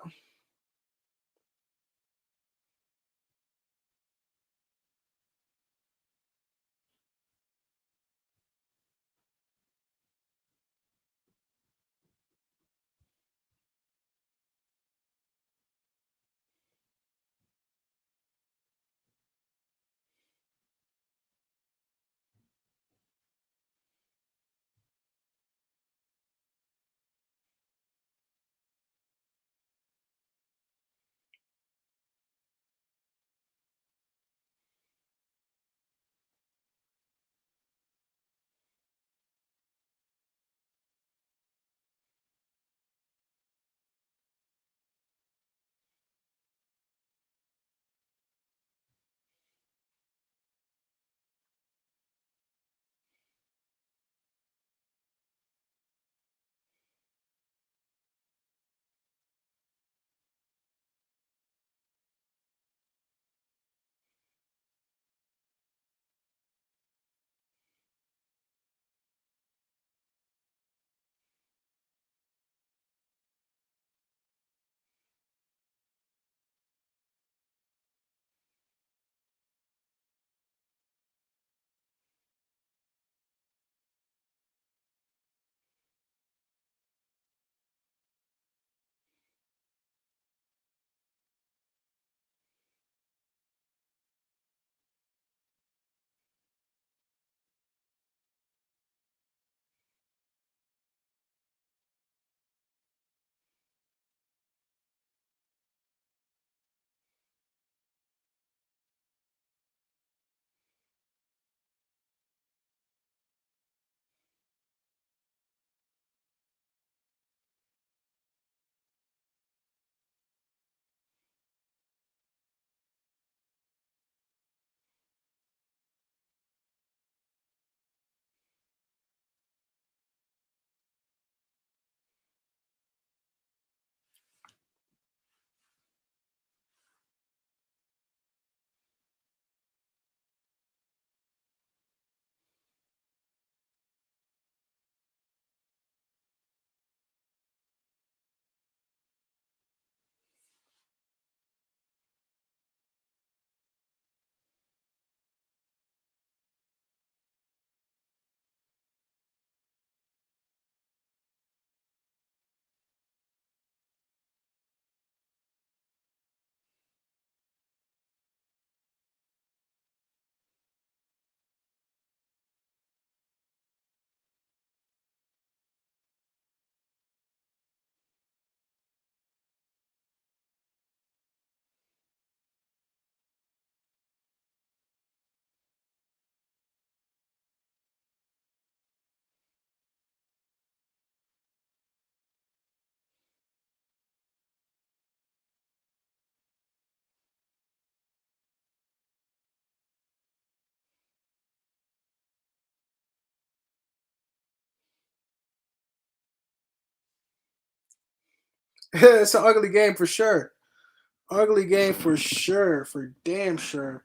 It's an ugly game for sure. Ugly game for sure. For damn sure.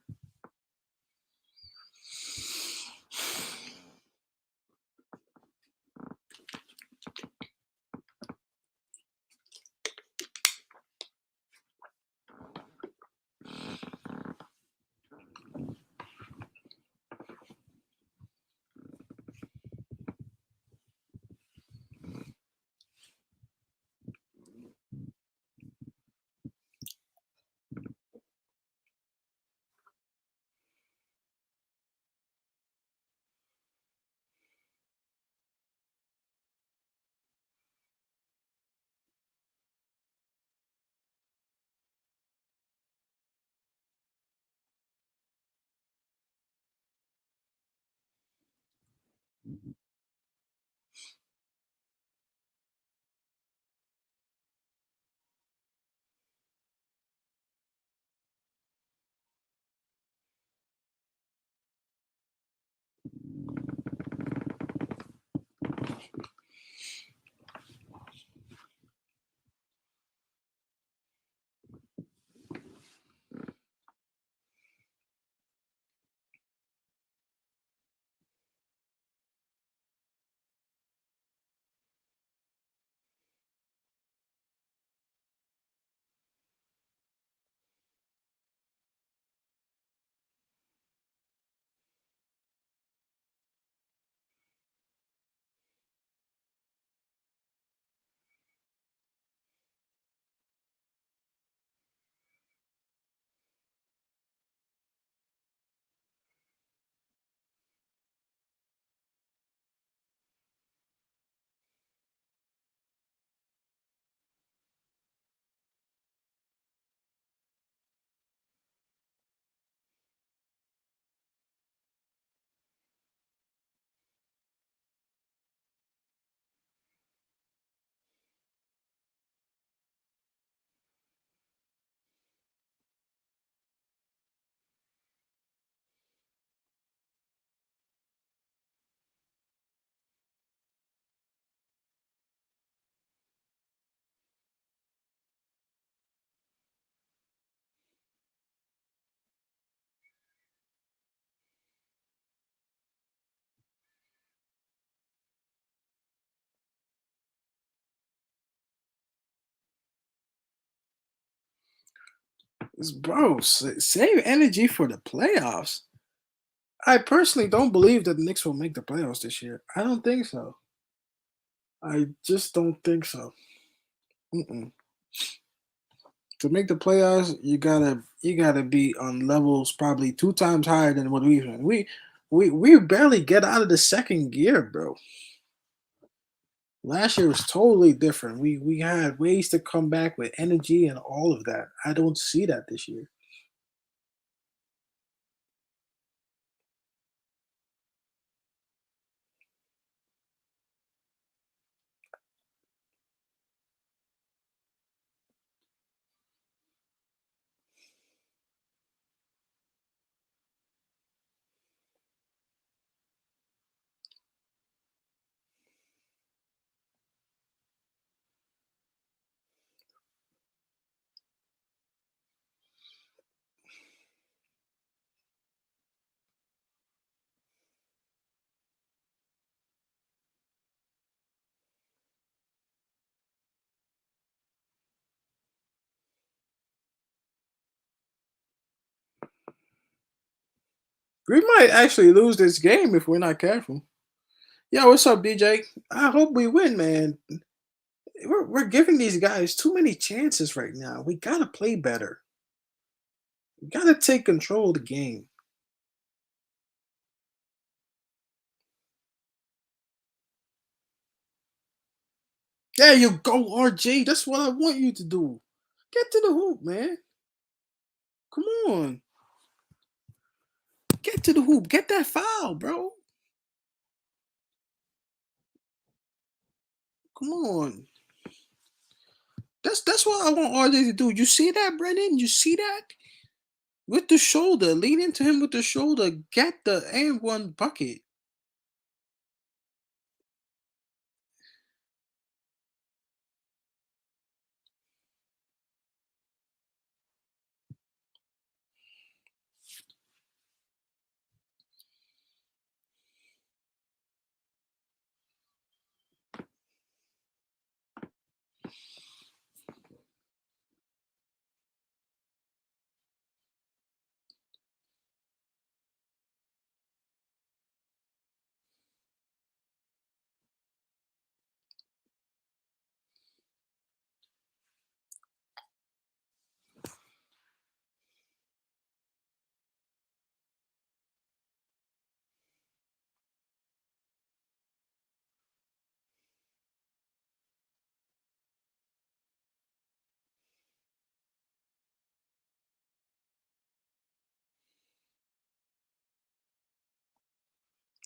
Bro, save energy for the playoffs. I personally don't believe that the Knicks will make the playoffs this year. I don't think so. I just don't think so. Mm-mm. To make the playoffs, you gotta be on levels probably two times higher than what we've been. We barely get out of the second gear, bro. Last year was totally different. We had ways to come back with energy and all of that. I don't see that this year. We might actually lose this game if we're not careful. Yo, what's up, DJ? I hope we win, man. We're giving these guys too many chances right now. We gotta play better. We gotta take control of the game. There you go, RJ. That's what I want you to do. Get to the hoop, man. Come on. Get to the hoop. Get that foul, bro. Come on. That's what I want RJ to do. You see that, Brennan? You see that? With the shoulder. Lean into him with the shoulder. Get the and one bucket.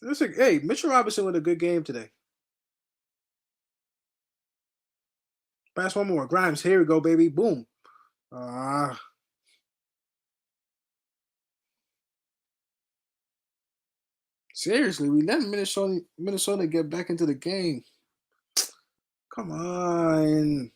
Listen, hey, Mitchell Robinson with a good game today. Pass one more. Grimes, here we go, baby. Boom. Ah, seriously, we let Minnesota get back into the game. Come on.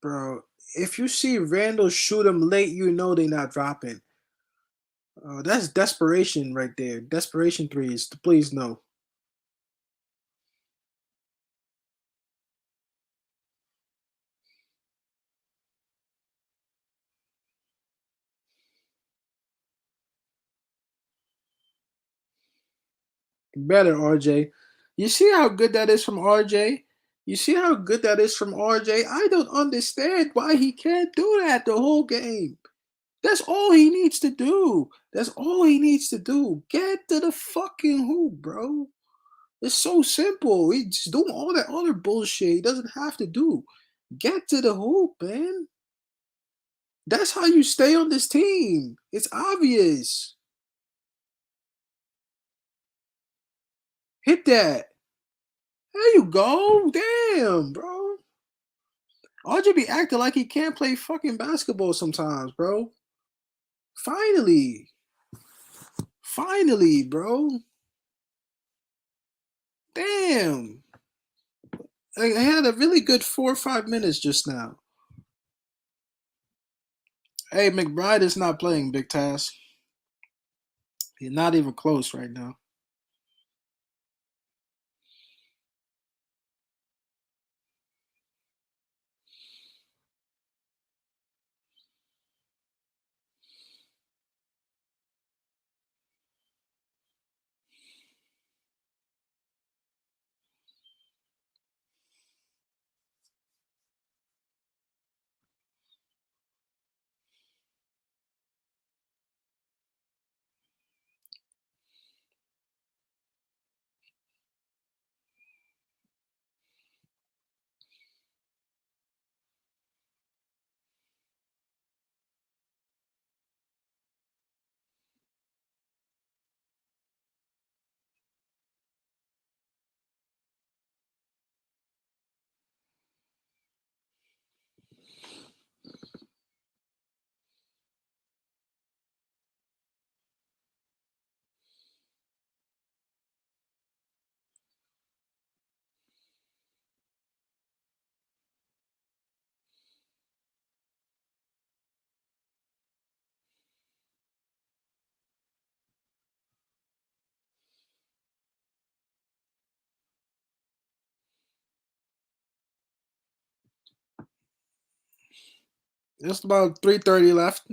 Bro, if you see Randall shoot him late, you know they not dropping. That's desperation right there. Desperation threes. Please no. Better, RJ. You see how good that is from RJ? You see how good that is from RJ? I don't understand why he can't do that the whole game. That's all he needs to do. That's all he needs to do. Get to the fucking hoop, bro. It's so simple. He's just doing all that other bullshit he doesn't have to do. Get to the hoop, man. That's how you stay on this team. It's obvious. Hit that. There you go. Damn, bro. RJ be acting like he can't play fucking basketball sometimes, bro. Finally. Finally, bro. Damn. I had a really good 4 or 5 minutes just now. Hey, McBride is not playing, Big Task. He's not even close right now. Just about 3:30 left.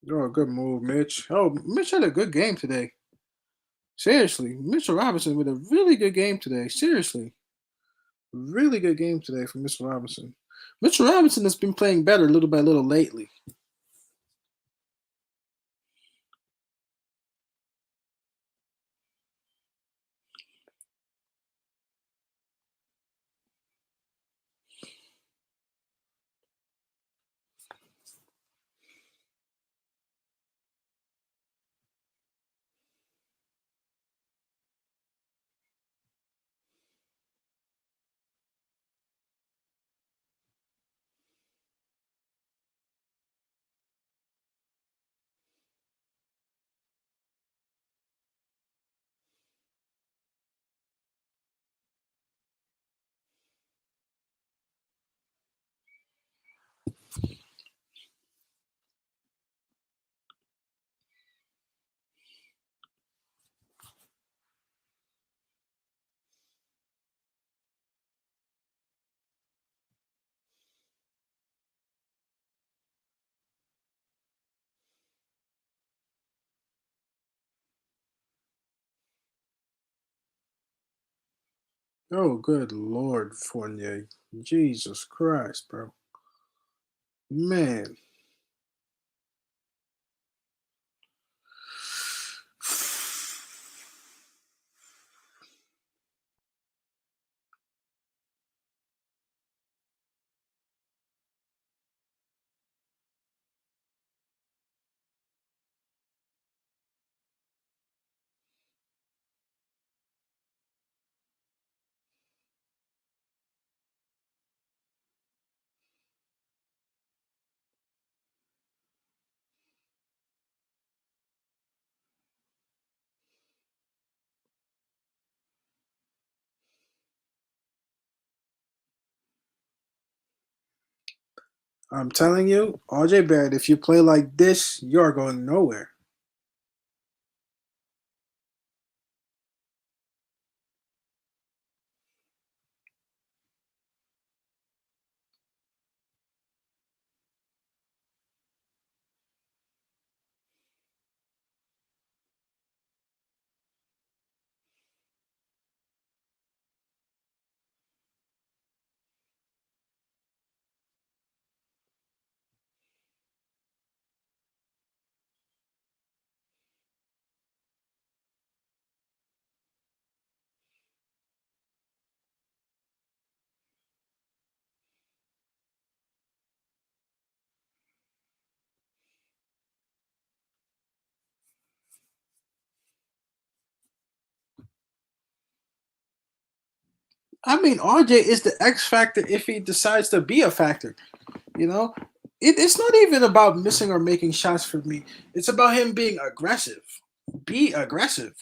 Oh, good move, Mitch. Oh, Mitch had a good game today. Seriously, Mitchell Robinson with a really good game today. Seriously, really good game today from Mitchell Robinson. Mitchell Robinson has been playing better little by little lately. Oh, good Lord, Fournier. Jesus Christ, bro. Man. I'm telling you, RJ Barrett, if you play like this, you're going nowhere. I mean, RJ is the X factor if he decides to be a factor. You know, it's not even about missing or making shots for me. It's about him being aggressive. Be aggressive.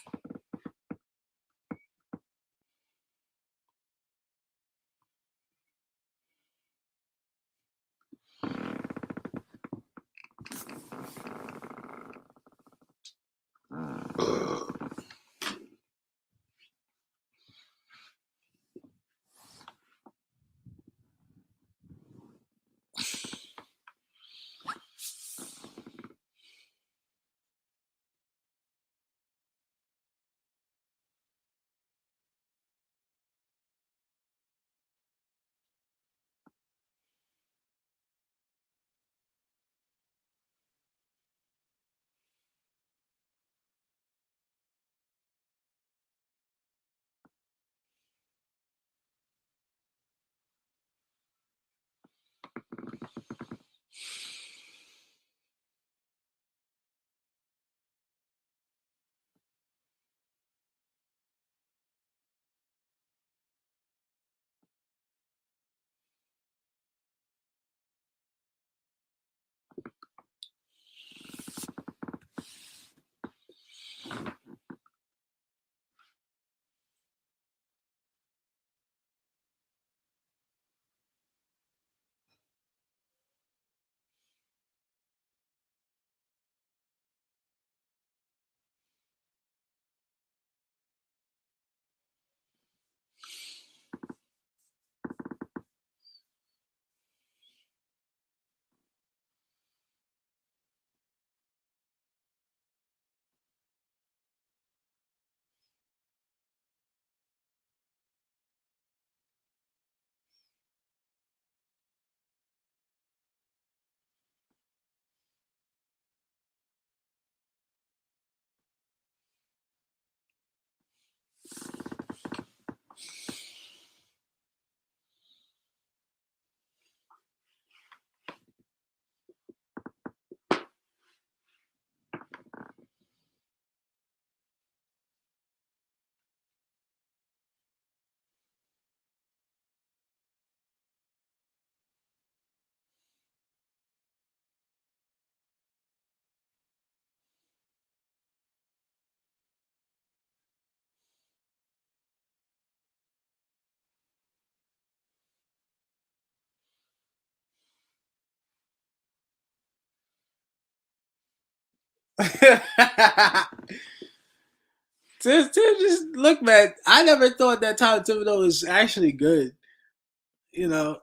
Just look, man. I never thought that Tom Thibodeau was actually good.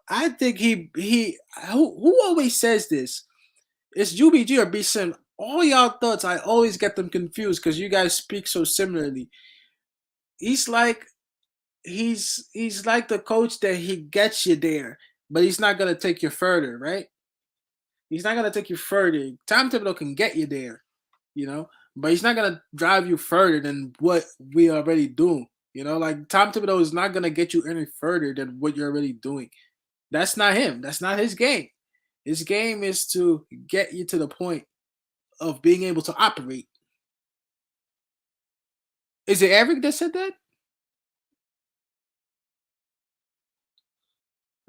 I think he who always says this. It's UBG or B Sim. All y'all thoughts, I always get them confused because you guys speak so similarly. He's like he's like the coach that he gets you there, but he's not gonna take you further, right? He's not gonna take you further. Tom Thibodeau can get you there, you know, but he's not gonna drive you further than what we already doing. You know, like Tom Thibodeau is not gonna get you any further than what you're already doing. That's not him. That's not his game. His game is to get you to the point of being able to operate. Is it Eric that said that?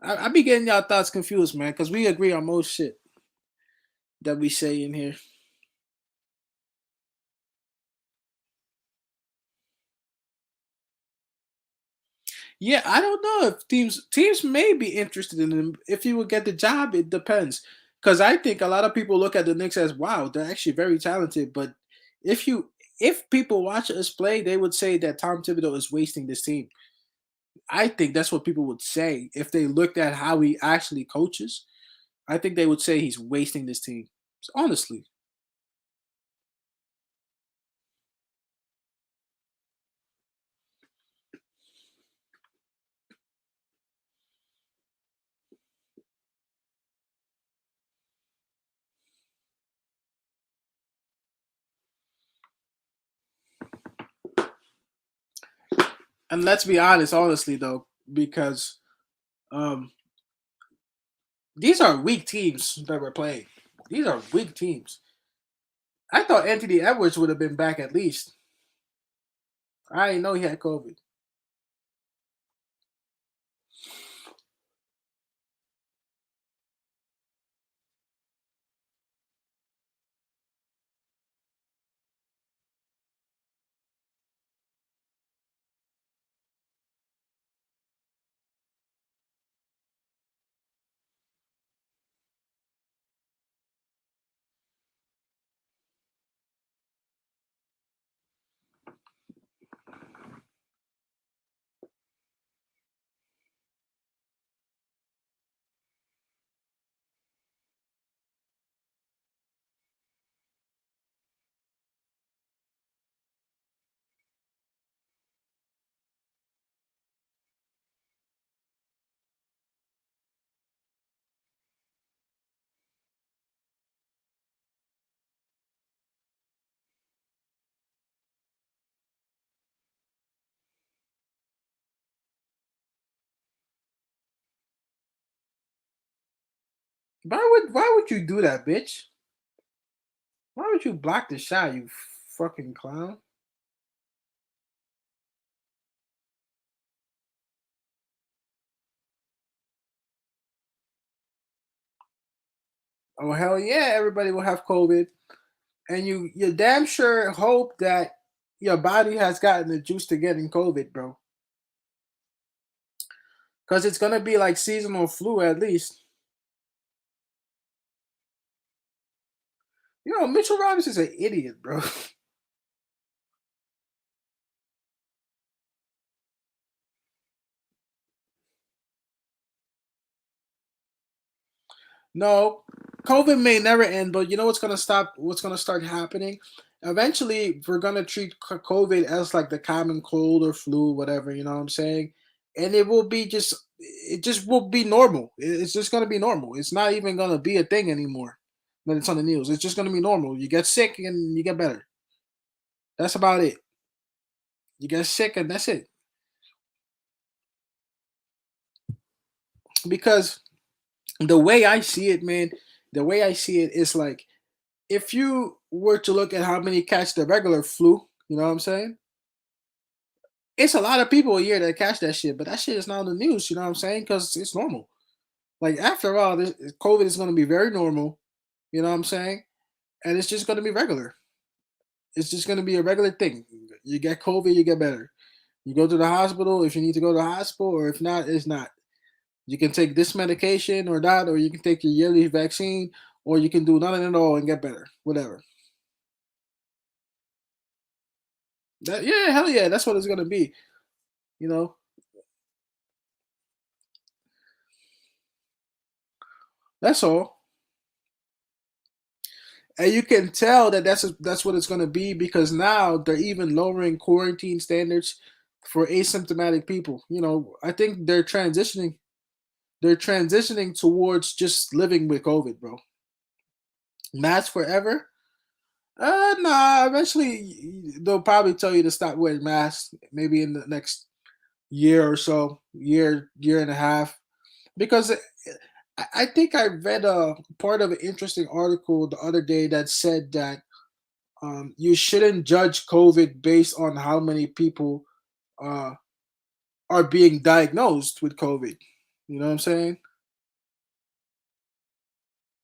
I be getting y'all thoughts confused, man, because we agree on most shit that we say in here. Yeah, I don't know if teams may be interested in him if he would get the job. It depends, because I think a lot of people look at the Knicks as wow, they're actually very talented. But if you if people watch us play, they would say that Tom Thibodeau is wasting this team. I think that's what people would say if they looked at how he actually coaches. I think they would say he's wasting this team. Honestly, and let's be honest, honestly though, because um, these are weak teams that we're playing. These are weak teams. I thought Anthony Edwards would have been back at least. I didn't know he had COVID. Why would you do that, bitch? Why would you block the shot, you fucking clown? Oh hell yeah, everybody will have COVID. And you damn sure hope that your body has gotten the juice to getting COVID, bro. Cause it's gonna be like seasonal flu at least. You know, Mitchell Robinson's an idiot, bro. No, COVID may never end, but you know what's gonna stop? What's gonna start happening? Eventually, we're gonna treat COVID as like the common cold or flu, whatever. You know what I'm saying? And it will be just, it just will be normal. It's just gonna be normal. It's not even gonna be a thing anymore. When it's on the news, it's just gonna be normal. You get sick and you get better. That's about it. You get sick and that's it. Because the way I see it, man, the way I see it is like if you were to look at how many catch the regular flu, you know what I'm saying? It's a lot of people a year that catch that shit, but that shit is not on the news, you know what I'm saying? Because it's normal. Like after all, COVID is going to be very normal, you know what I'm saying? And it's just going to be regular. It's just going to be a regular thing. You get COVID, you get better. You go to the hospital if you need to go to the hospital, or if not, it's not. You can take this medication or that, or you can take your yearly vaccine, or you can do nothing at all and get better. Whatever. Yeah, hell yeah, that's what it's gonna be. You know, that's all. And you can tell that that's what it's gonna be because now they're even lowering quarantine standards for asymptomatic people. I think they're transitioning towards just living with COVID, bro. Mask forever? Nah. Eventually, they'll probably tell you to stop wearing masks. Maybe in the next year or so, year and a half, because I think I read a part of an interesting article the other day that said that you shouldn't judge COVID based on how many people uh, are being diagnosed with COVID. You know what I'm saying?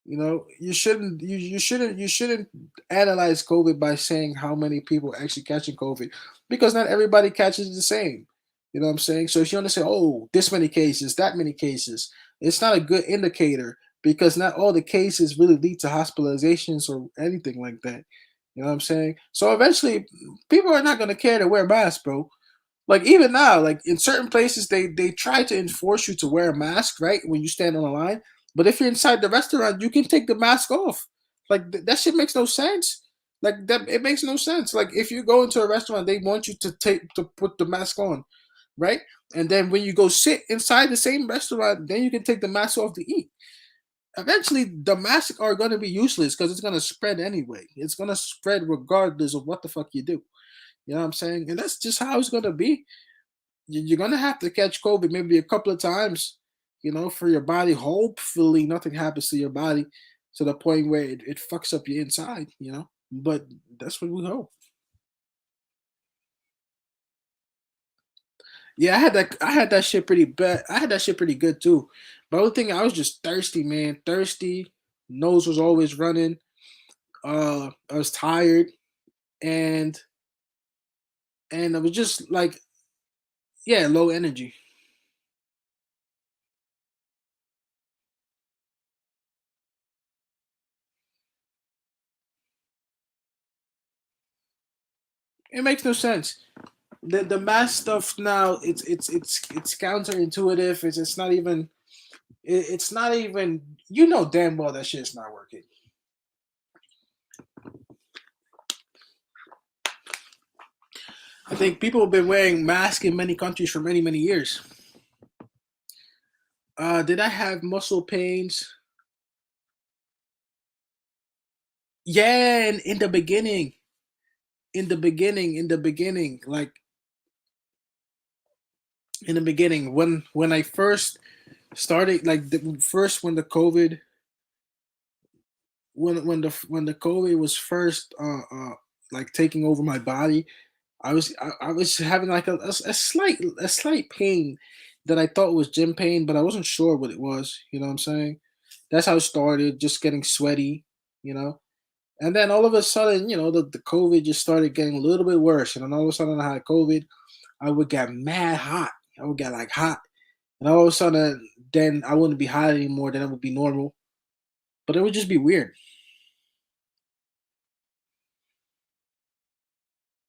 You shouldn't analyze COVID by saying how many people actually catching COVID, because not everybody catches it the same. You know what I'm saying? So if you want to say, oh, this many cases, that many cases, it's not a good indicator, because not all the cases really lead to hospitalizations or anything like that. You know what I'm saying? So eventually, people are not going to care to wear masks, bro. Like even now, like in certain places, they try to enforce you to wear a mask, right, when you stand on the line. But if you're inside the restaurant, you can take the mask off. Like that shit makes no sense. Like that, it makes no sense. Like if you go into a restaurant, they want you to put the mask on, right? And then when you go sit inside the same restaurant, then you can take the mask off to eat. Eventually, the masks are going to be useless because it's going to spread anyway. It's going to spread regardless of what the fuck you do. You know what I'm saying? And that's just how it's going to be. You're gonna have to catch COVID maybe a couple of times, for your body. Hopefully, nothing happens to your body to the point where it fucks up your inside. But that's what we hope. Yeah, I had that shit pretty bad. I had that shit pretty good too. But the only thing, I was just thirsty, man. Thirsty. Nose was always running. I was tired, and I was just like, yeah, low energy. It makes no sense. The math stuff now, it's counterintuitive. It's not even it's not even, damn well that shit's not working. I think people have been wearing masks in many countries for many many years. Did I have muscle pains? Yeah, in the beginning, like in the beginning, when I first started, like the first when the COVID when the COVID was first like taking over my body. I was having like a slight pain that I thought was gym pain, but I wasn't sure what it was. You know what I'm saying? That's how it started, just getting sweaty, you know. And then all of a sudden, the COVID just started getting a little bit worse. And then all of a sudden, I had COVID. I would get mad hot. I would get like hot, and all of a sudden, then I wouldn't be hot anymore. Then it would be normal, but it would just be weird.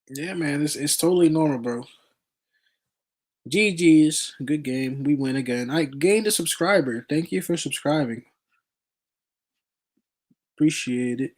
Yeah, man, it's totally normal, bro. GG's, good game. We win again. I gained a subscriber. Thank you for subscribing. Appreciate it.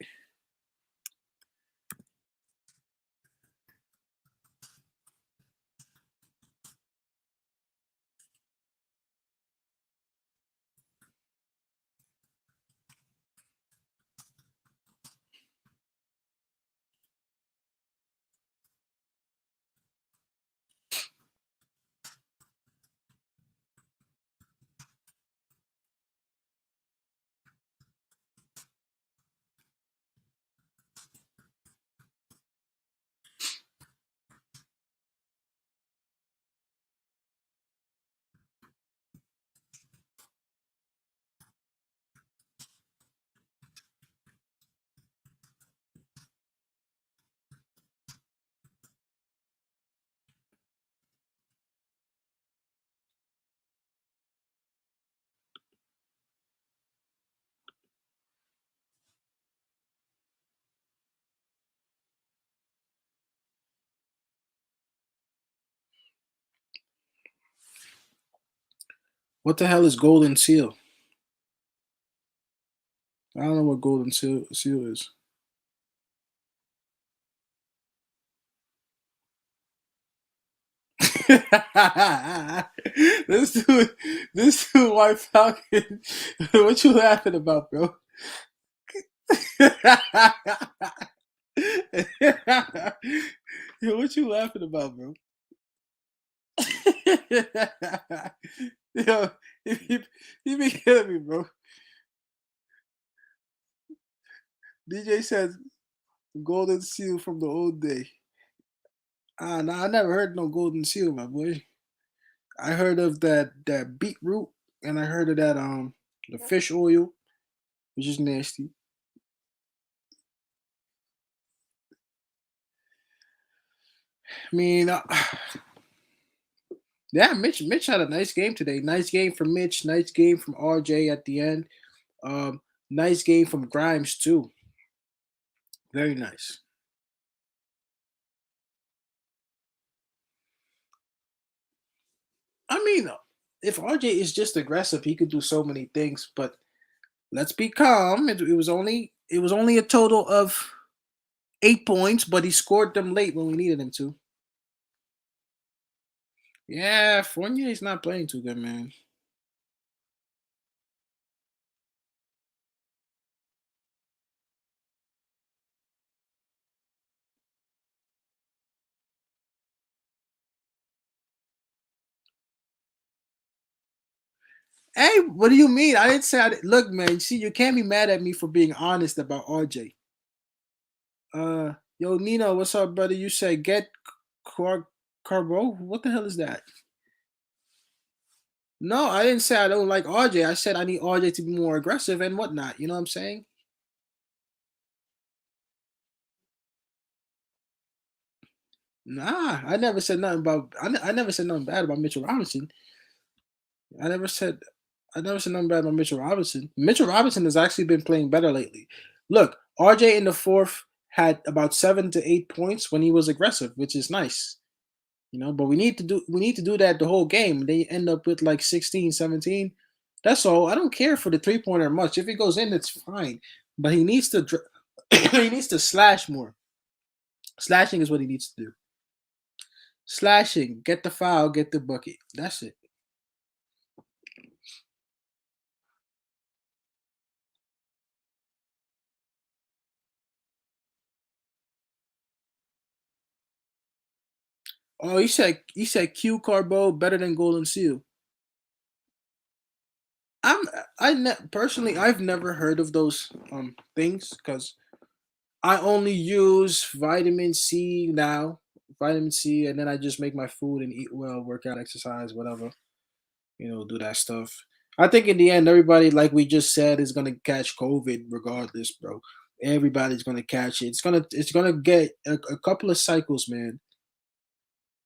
What the hell is golden seal? I don't know what golden seal is. this dude, this dude, White Falcon. What you laughing about, bro? Yo, what you laughing about, bro? Yo, you be killing me, bro. DJ says golden seal from the old day. Ah, nah, I never heard no golden seal, my boy. I heard of that beetroot, and I heard of that the fish oil, which is nasty. I mean, yeah, Mitch had a nice game today. Nice game from Mitch. Nice game from RJ at the end. Um, nice game from Grimes too. Very nice. I mean, if RJ is just aggressive, he could do so many things. But let's be calm. It was only a total of 8 points, but he scored them late when we needed him to. Yeah, Fournier is not playing too good, man. Hey, what do you mean? I didn't say look, man. See, you can't be mad at me for being honest about RJ. Yo, Nino, what's up, brother? You said get Carbo. What the hell is that? No, I didn't say I don't like RJ. I said I need RJ to be more aggressive and whatnot. You know what I'm saying? Nah, I never said nothing about. I never said nothing bad about Mitchell Robinson. I never said. I never said nothing bad about Mitchell Robinson. Mitchell Robinson has actually been playing better lately. Look, RJ in the fourth had about 7 to 8 points when he was aggressive, which is nice. But we need to do that the whole game. They end up with like 16, 17. That's all. I don't care for the three-pointer much. If it goes in, it's fine. But he needs to he needs to slash more. Slashing is what he needs to do. Slashing, get the foul, get the bucket. That's it. Oh, he said Q Carbo better than Golden Seal. I'm personally I've never heard of those things because I only use vitamin C now, vitamin C, and then I just make my food and eat well, work out, exercise, whatever. Do that stuff. I think in the end, everybody, like we just said, is gonna catch COVID regardless, bro. Everybody's gonna catch it. It's gonna get a couple of cycles, man.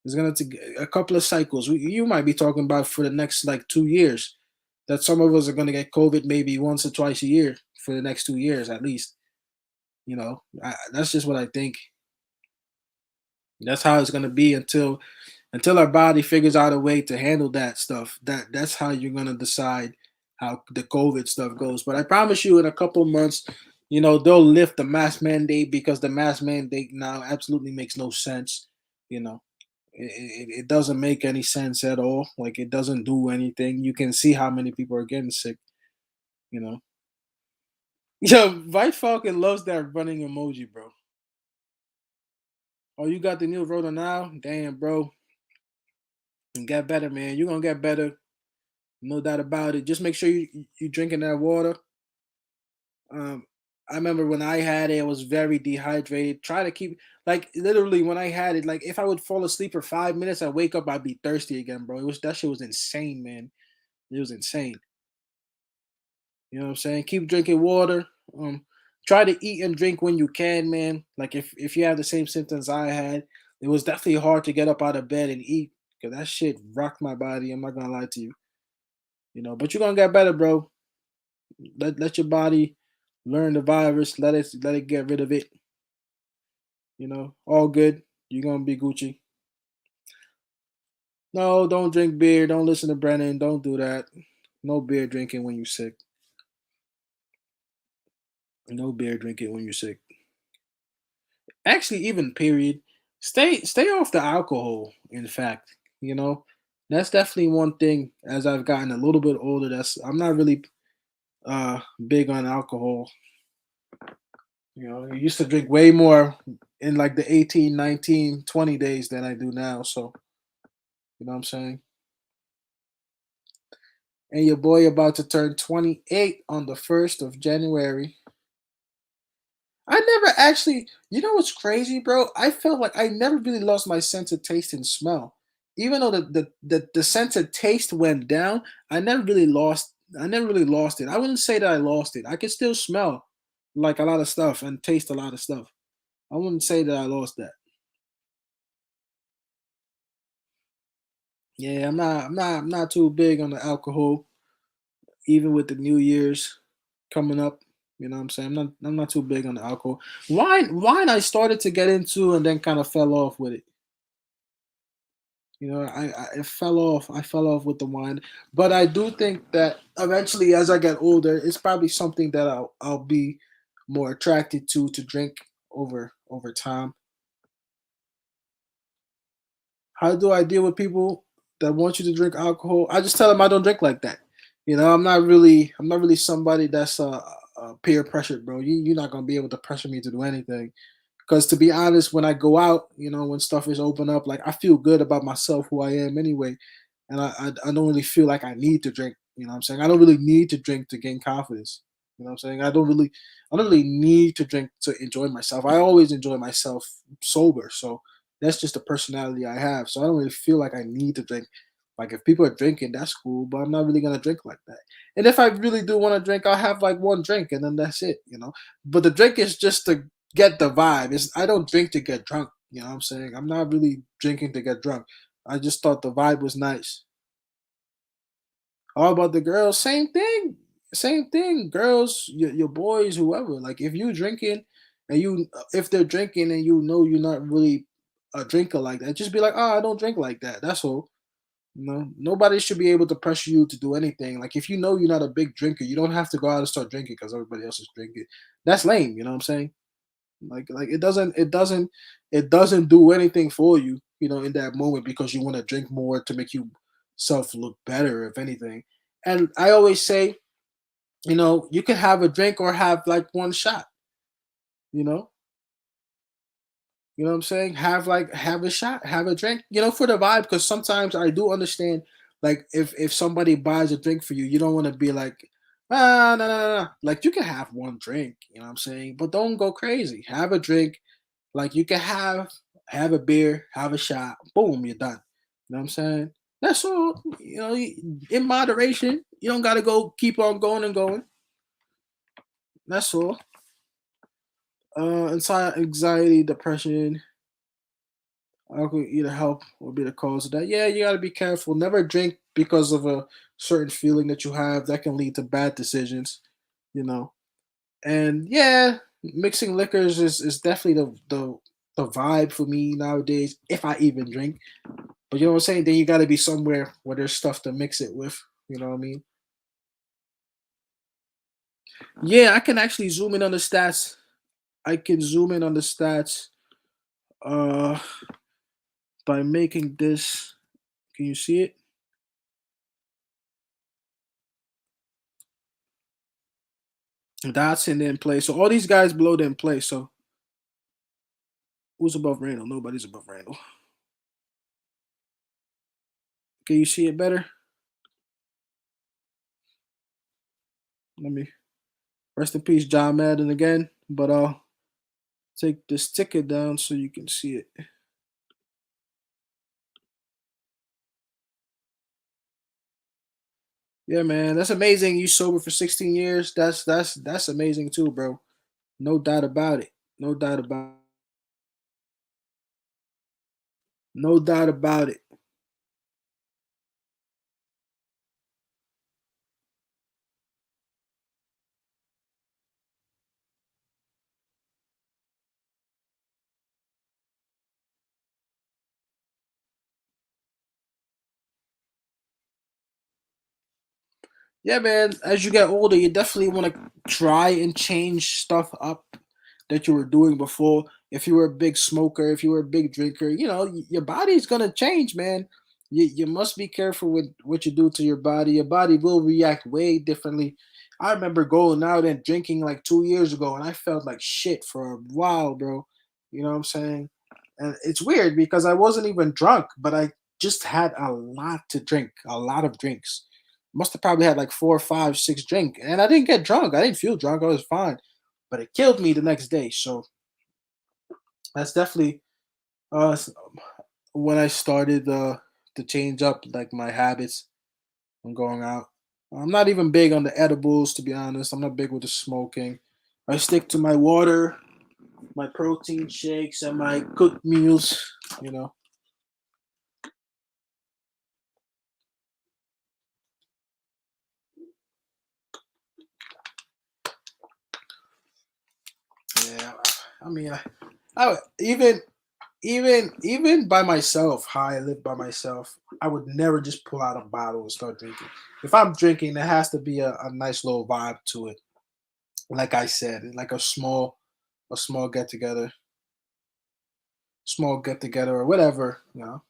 It's gonna take a couple of cycles. You might be talking about for the next like 2 years that some of us are gonna get COVID maybe once or twice a year for the next 2 years at least. That's just what I think. That's how it's gonna be until our body figures out a way to handle that stuff. That's how you're gonna decide how the COVID stuff goes. But I promise you, in a couple months, they'll lift the mask mandate because the mask mandate now absolutely makes no sense. You know, it doesn't make any sense at all. Like it doesn't do anything. You can see how many people are getting sick. You know. Yo, White Falcon loves that running emoji, bro. Oh, you got the new rotor now? Damn, bro. And get better, man. You're gonna get better. No doubt about it. Just make sure you drinking that water. Um, I remember when I had it, I was very dehydrated. Try to keep like literally when I had it, like if I would fall asleep for 5 minutes, I wake up, I'd be thirsty again, bro. That shit was insane, man. It was insane. You know what I'm saying? Keep drinking water. Um, Try to eat and drink when you can, man. Like if you have the same symptoms I had, it was definitely hard to get up out of bed and eat because that shit rocked my body. I'm not gonna lie to you. But you're gonna get better, bro. Let your body learn the virus. Let it get rid of it. All good. You're gonna be Gucci. No, don't drink beer. Don't listen to Brennan. Don't do that. No beer drinking when you're sick. No beer drinking when you're sick. Actually, even period. Stay off the alcohol. In fact. You know, that's definitely one thing. As I've gotten a little bit older, that's I'm not really big on alcohol. You know, I used to drink way more in like the 18, 19, 20 days than I do now. So, you know what I'm saying? And your boy about to turn 28 on the 1st of January. I never actually, you know what's crazy, bro? I felt like I never really lost my sense of taste and smell. Even though the sense of taste went down, I never really lost it. I wouldn't say that I lost it. I could still smell like a lot of stuff and taste a lot of stuff. I wouldn't say that I lost that. Yeah, I'm not too big on the alcohol, even with the New Year's coming up. You know what I'm saying? I'm not too big on the alcohol. Wine I started to get into and then kind of fell off with it. You know, I fell off. I fell off with the wine, but I do think that eventually, as I get older, it's probably something that I'll be more attracted to drink over time. How do I deal with people that want you to drink alcohol? I just tell them I don't drink like that. You know, I'm not really somebody that's peer pressured, bro. You're not gonna be able to pressure me to do anything. Because to be honest, when I go out, you know, when stuff is open up, like I feel good about myself, who I am anyway, and I don't really feel like I need to drink. You know what I'm saying? I don't really need to drink to gain confidence. You know what I'm saying? I don't really need to drink to enjoy myself. I always enjoy myself sober, so that's just the personality I have. So I don't really feel like I need to drink. Like if people are drinking, that's cool, but I'm not really gonna drink like that. And if I really do want to drink, I'll have like one drink and then that's it. You know, but the drink is just to get the vibe. It's I don't drink to get drunk. You know what I'm saying? I'm not really drinking to get drunk. I just thought the vibe was nice. All about the girls, same thing. Same thing. Girls, your boys, whoever. Like if you drinking and you if they're drinking and you know you're not really a drinker like that, just be like, oh, I don't drink like that. That's all. You know, nobody should be able to pressure you to do anything. Like if you know you're not a big drinker, you don't have to go out and start drinking because everybody else is drinking. That's lame. You know what I'm saying? Like it doesn't do anything for you, you know, in that moment because you want to drink more to make you self look better, if anything. And I always say, you know, you can have a drink or have like one shot, you know. You know what I'm saying? Have a shot, have a drink, you know, for the vibe. Because sometimes I do understand, like if somebody buys a drink for you, you don't want to be like, no, no, no, no. Like you can have one drink, you know what I'm saying, but don't go crazy. Have a drink, like you can have a beer, have a shot, boom, you're done. You know what I'm saying? That's all. You know, in moderation. You don't gotta go keep on going and going. That's all. Anxiety, depression, alcohol either help or be the cause of that. Yeah, you gotta be careful. Never drink because of a certain feeling that you have that can lead to bad decisions. You know, and yeah, mixing liquors is definitely the vibe for me nowadays. If I even drink. But you know what I'm saying? Then you got to be somewhere where there's stuff to mix it with. You know what I mean? Yeah, I can actually zoom in on the stats. I can zoom in on the stats uh by making this. Can you see it? That's in then play. So all these guys below them play. So who's above Randall? Nobody's above Randall. Can you see it better? Let me rest in peace, John Madden again. But I'll take this ticket down so you can see it. Yeah, man, that's amazing. You sober for 16 years. That's amazing too, bro. No doubt about it. No doubt about no doubt about it. Yeah, man. As you get older, you definitely want to try and change stuff up that you were doing before. If you were a big smoker, if you were a big drinker, you know, your body's gonna change, man. you must be careful with what you do to your body. Your body will react way differently. I remember going out and drinking like 2 years ago, and I felt like shit for a while, bro. You know what I'm saying? And it's weird because I wasn't even drunk, but I just had a lot to drink, a lot of drinks. Must have probably had like 4, 5, 6 drink, and I didn't get drunk. I didn't feel drunk. I was fine, but it killed me the next day. So that's definitely when I started to change up like my habits when going out. I'm not even big on the edibles, to be honest. I'm not big with the smoking. I stick to my water, my protein shakes, and my cooked meals. You know. Yeah. I mean, I even by myself, how I live by myself, I would never just pull out a bottle and start drinking. If I'm drinking, there has to be a nice little vibe to it. Like I said, like a small get together or whatever. You know.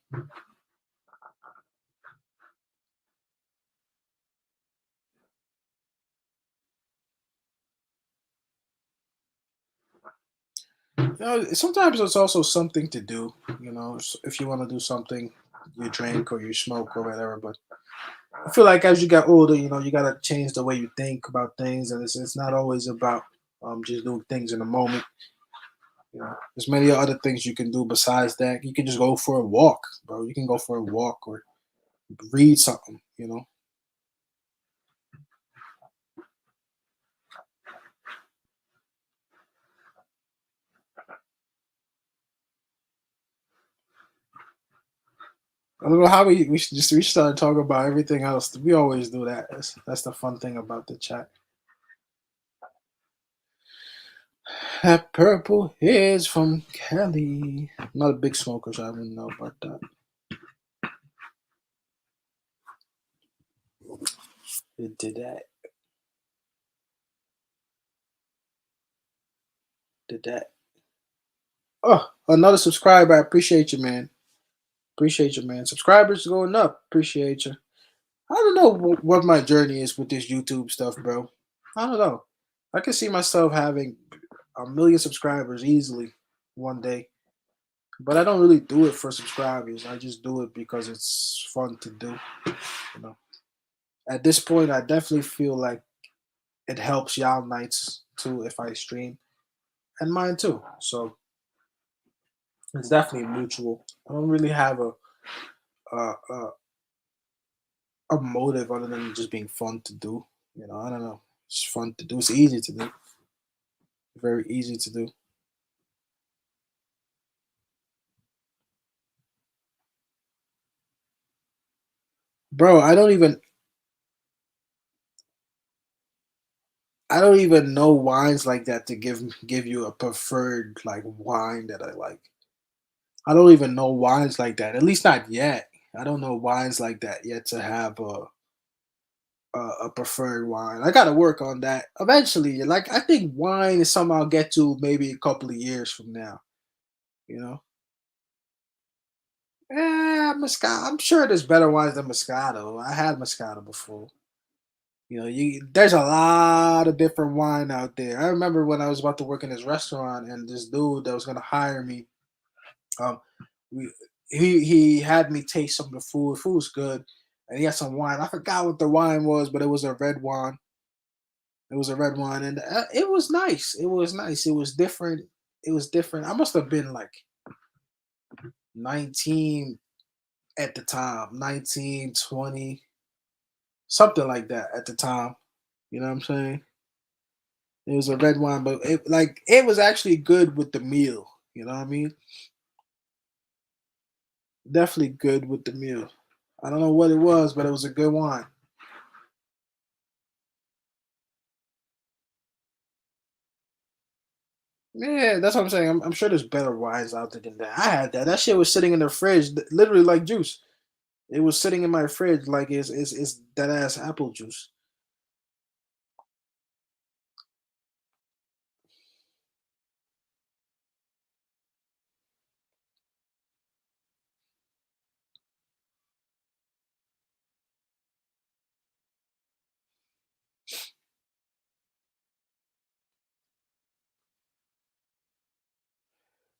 Sometimes it's also something to do. You know, if you want to do something, you drink or you smoke or whatever. But I feel like as you get older, you gotta change the way you think about things, and it's not always about just doing things in the moment. There's many other things you can do besides that. You can just go for a walk, bro. You can go for a walk or read something. I don't know how we started talking about everything else. We always do that. That's the fun thing about the chat. That purple is from Kelly. I'm not a big smoker, so I wouldn't know about that. It did that. Did that. Oh, another subscriber. I appreciate you, man. Appreciate you, man. Subscribers going up. Appreciate you. I don't know what my journey is with this YouTube stuff, bro. I don't know. I can see myself having a million subscribers easily one day, but I don't really do it for subscribers. I just do it because it's fun to do. You know. At this point, I definitely feel like it helps y'all nights too if I stream, and mine too. So it's definitely mutual. I don't really have a, a a motive other than just being fun to do. I don't know. It's fun to do. It's easy to do. Very easy to do. Bro, I don't even know wines like that to give you a preferred like wine that I like. I don't even know wines like that. At least not yet. I don't know wines like that yet to have a preferred wine. I got to work on that eventually. Like I think wine is something I'll get to maybe a couple of years from now. You know. Yeah, Moscato. I'm sure there's better wines than Moscato. I had Moscato before. There's a lot of different wine out there. I remember when I was about to work in this restaurant, and this dude that was gonna hire me, um, we he had me taste some of the food. Food was good, and he had some wine. I forgot what the wine was, but it was a red wine. It was a red wine, and it was nice. It was nice. It was different. It was different. I must have been like 19 at the time, 19, 20, something like that at the time. You know what I'm saying? It was a red wine, but it was actually good with the meal. You know what I mean? Definitely good with the meal. I don't know what it was, but it was a good wine. Yeah, that's what I'm saying. I'm sure there's better wines out there than that. I had that. That shit was sitting in the fridge, literally like juice. It was sitting in my fridge like it's that ass apple juice.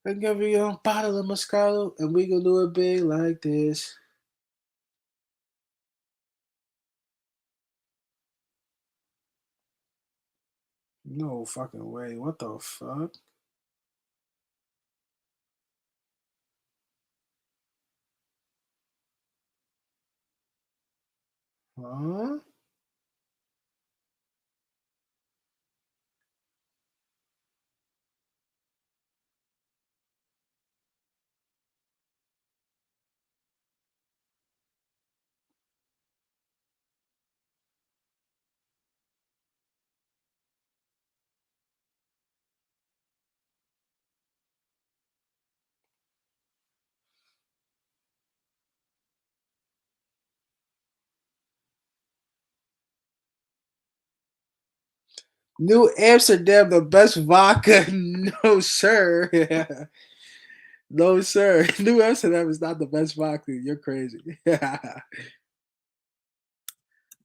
I give you a bottle of Moscato, and we gonna do it big like this. No fucking way. What the fuck? Huh? New Amsterdam, the best vodka. No, sir. No, sir. New Amsterdam is not the best vodka. You're crazy.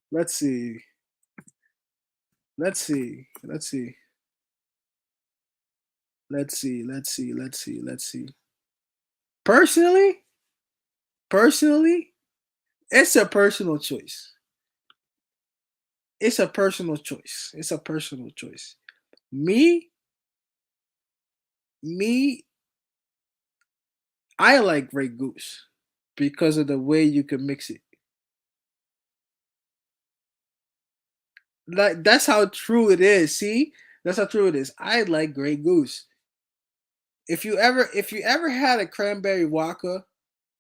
Let's see. Let's see. Let's see. Let's see. Let's see. Let's see. Let's see. Personally, personally, it's a personal choice. It's a personal choice. It's a personal choice. Me, me, I like Grey Goose because of the way you can mix it. Like that's how true it is. See, that's how true it is. I like Grey Goose. If you ever had a cranberry Waka,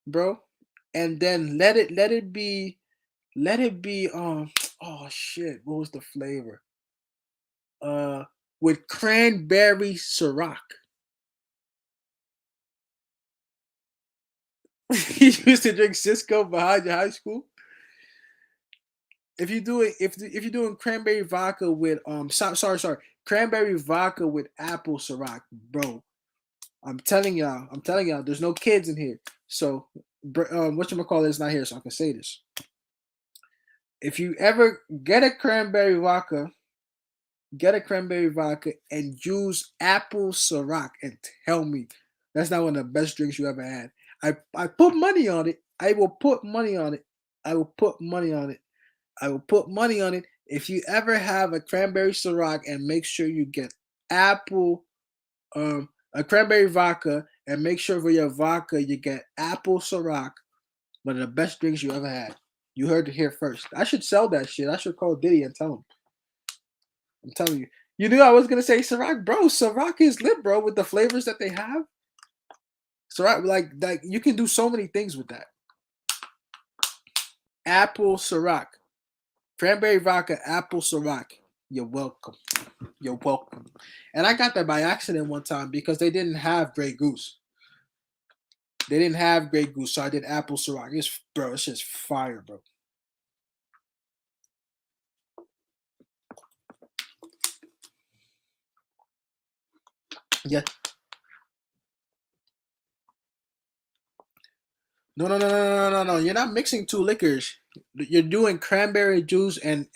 bro, and then let it be oh shit, what was the flavor? Uh with cranberry Ciroc. You used to drink Cisco behind your high school. If you're doing cranberry vodka with sorry, cranberry vodka with apple Ciroc, bro. I'm telling y'all, there's no kids in here. So whatchamacallit is not here, so I can say this. If you ever get a cranberry vodka and use apple Ciroc and tell me that's not one of the best drinks you ever had. I put money on it. I will put money on it. I will put money on it. I will put money on it. If you ever have a cranberry Ciroc and make sure you get apple a cranberry vodka and make sure for your vodka you get apple Ciroc, one of the best drinks you ever had. You heard it here first. I should sell that shit. I should call Diddy and tell him. I'm telling you. You knew I was gonna say Ciroc, bro. Ciroc is lit, bro, with the flavors that they have. Ciroc, like you can do so many things with that. Apple Ciroc, cranberry vodka, apple Ciroc. You're welcome. You're welcome. And I got that by accident one time because they didn't have Grey Goose. They didn't have Grey Goose, so I did apple Ciroc. It's just fire, bro. Yeah. No, no, no, no, no, no, no. You're not mixing two liquors. You're doing cranberry juice and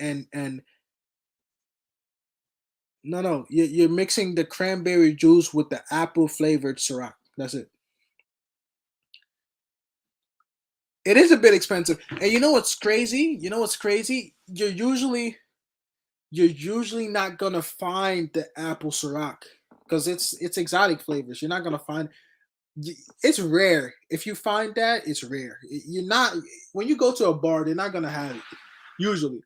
no, no. You're mixing the cranberry juice with the apple flavored Ciroc. That's it. It is a bit expensive. And you know what's crazy? You know what's crazy? You're usually not gonna find the apple Ciroc because it's exotic flavors. You're not gonna find. It's rare. If you find that, it's rare. You're not when you go to a bar, they're not gonna have it. Usually,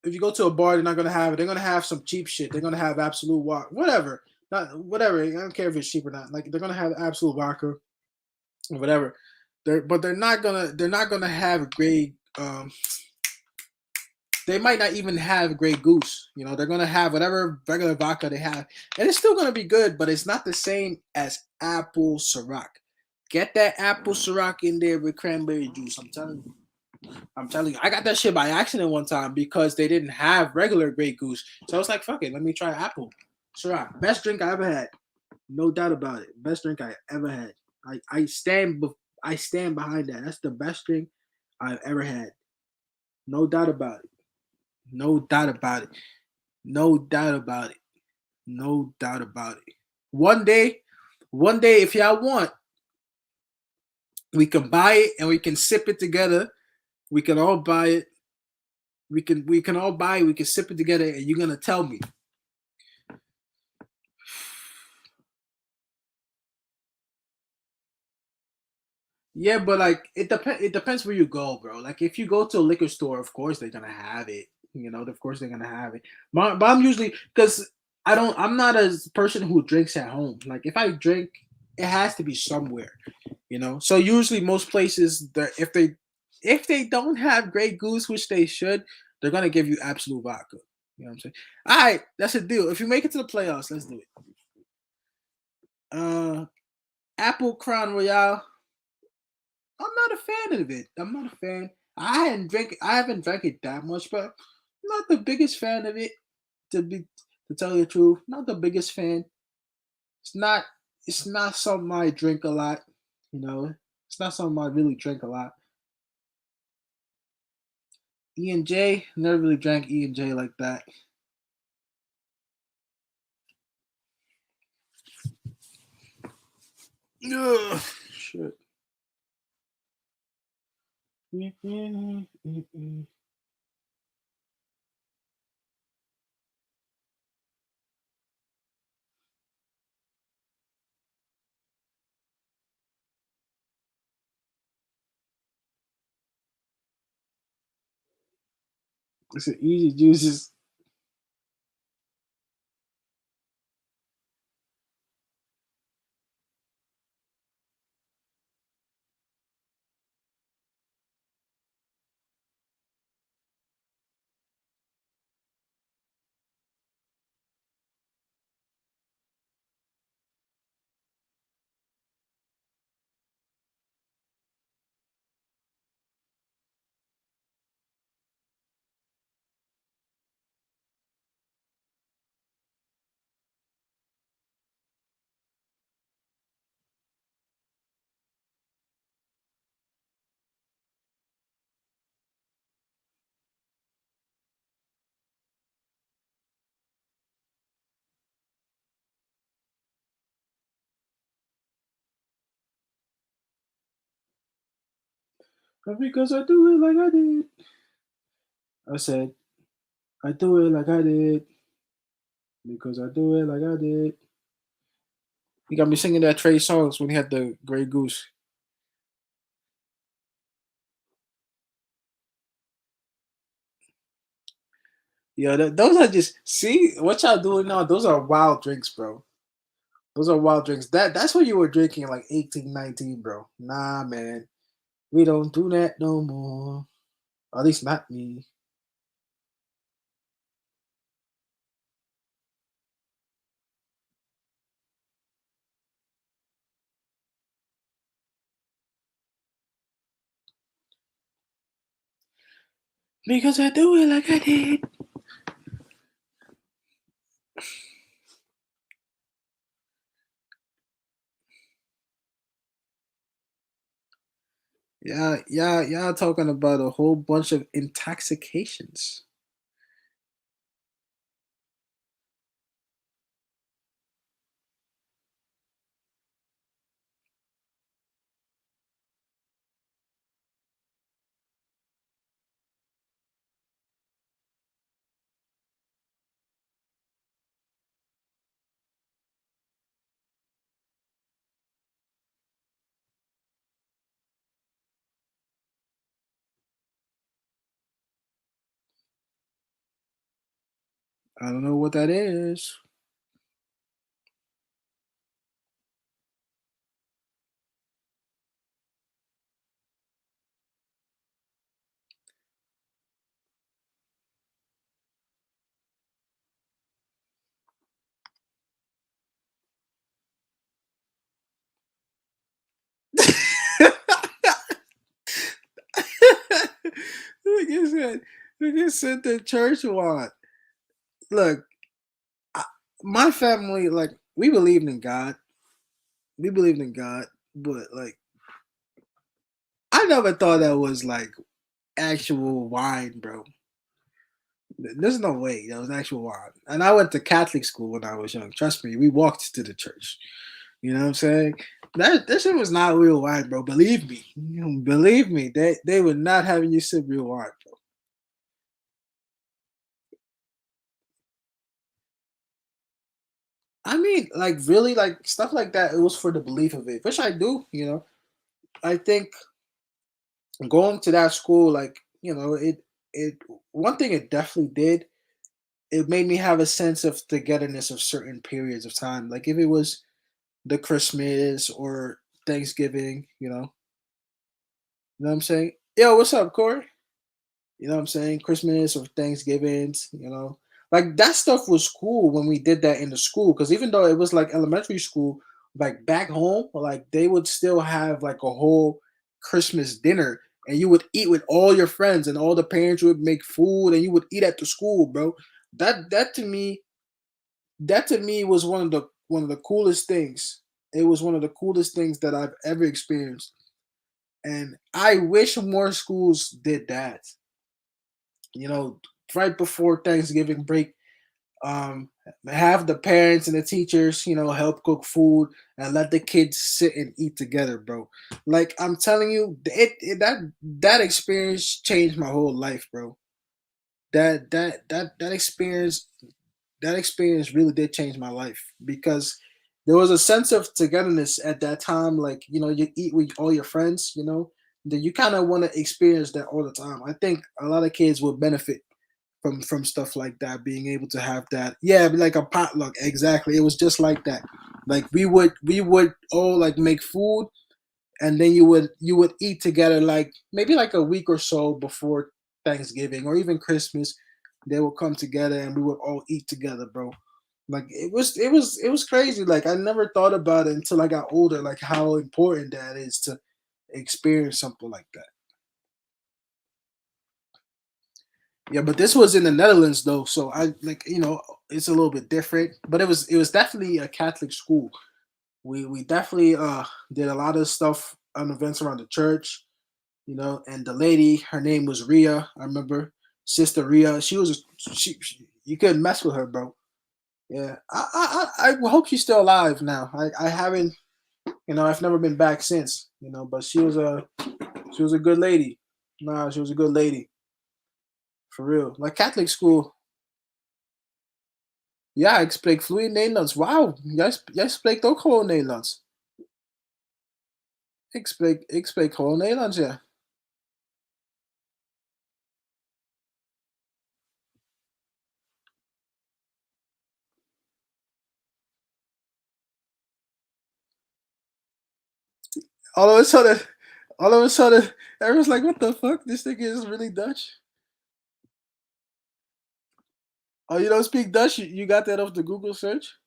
if you go to a bar, they're not gonna have it. They're gonna have some cheap shit. They're gonna have absolute vodka, whatever. Not whatever. I don't care if it's cheap or not. Like they're gonna have absolute vodka, or whatever. They're not gonna have great. They might not even have Grey Goose. You know, they're gonna have whatever regular vodka they have, and it's still gonna be good, but it's not the same as apple Ciroc. Get that apple Ciroc in there with cranberry juice. I'm telling you. I'm telling you. I got that shit by accident one time because they didn't have regular Grey Goose. So I was like, fuck it, let me try apple Ciroc. Best drink I ever had. No doubt about it. Best drink I ever had. I stand behind that. That's the best drink I've ever had. No doubt about it. No doubt about it. No doubt about it. No doubt about it. One day, One day, if y'all want, we can buy it and we can sip it together. We can all buy it. We can all buy it. We can sip it together, and you're gonna tell me. Yeah, but like it depends. It depends where you go, bro. Like if you go to a liquor store, of course they're gonna have it. Of course they're gonna have it. But I'm usually because I don't. I'm not a person who drinks at home. Like if I drink, it has to be somewhere. So usually most places that if they don't have Grey Goose, which they should, they're gonna give you absolute vodka. You know what I'm saying? All right, that's a deal. If you make it to the playoffs, let's do it. Uh, Apple Crown Royale. I'm not a fan of it. I'm not a fan. I haven't drank it that much, but I'm not the biggest fan of it. To be to tell you the truth, not the biggest fan. It's not. It's not something I drink a lot. You know, it's not something I really drink a lot. E and J, never really drank E and J like that. Ugh, shit. It's an easy juices. But because I do it like I did. I said, I do it like I did. Because I do it like I did. He got me singing that Trey songs when he had the Grey Goose. Yeah, those are just see what y'all doing now. Those are wild drinks, bro. Those are wild drinks. That's what you were drinking at like 18, 19, bro. Nah, man. We don't do that no more. At least not me. Because I do it like I did. Yeah, yeah, y'all talking about a whole bunch of intoxications. I don't know what that is. Like I said the church one. Look, I, my family, like, we believed in God. We believed in God, but like, I never thought that was like actual wine, bro. There's no way that was actual wine. And I went to Catholic school when I was young. Trust me, we walked to the church. You know what I'm saying? That shit was not real wine, bro. Believe me. Believe me. They were not having you sip real wine, bro. I mean, like really, like stuff like that. It was for the belief of it, which I do. I think going to that school, like it one thing it definitely did. It made me have a sense of togetherness of certain periods of time. Like if it was the Christmas or Thanksgiving, you know what I'm saying? Yo, what's up, Corey? You know what I'm saying? Christmas or Thanksgivings, like that stuff was cool when we did that in the school. Because even though it was like elementary school, like back home, like they would still have like a whole Christmas dinner, and you would eat with all your friends, and all the parents would make food, and you would eat at the school, bro. That to me was one of the coolest things. It was one of the coolest things that I've ever experienced, and I wish more schools did that. You know, right before Thanksgiving break, um, have the parents and the teachers, help cook food and let the kids sit and eat together, bro. Like I'm telling you, that experience changed my whole life, bro. That experience really did change my life because there was a sense of togetherness at that time. Like you eat with all your friends, that you kind of want to experience that all the time. I think a lot of kids would benefit from stuff like that, being able to have that. Yeah, like a potluck. Exactly. It was just like that. Like we would all like make food, and then you would eat together, like maybe like a week or so before Thanksgiving or even Christmas. They would come together and we would all eat together, bro. Like it was crazy. Like I never thought about it until I got older, like how important that is to experience something like that. Yeah, but this was in the Netherlands though, so I like it's a little bit different. But it was definitely a Catholic school. We definitely did a lot of stuff on events around the church, and the lady, her name was Ria. I remember Sister Ria. She you couldn't mess with her, bro. Yeah, I hope she's still alive now. I haven't, I've never been back since, but she was a good lady. Nah, she was a good lady for real. Like Catholic school. Ja, ik spreek vloeiend Nederlands. Wauw, jij spreekt ook gewoon Nederlands. Ik spreek gewoon Nederlands, ja. All of a sudden, all of a sudden, everyone's like, "What the fuck? This nigga is really Dutch." Oh, you don't speak Dutch? You got that off the Google search?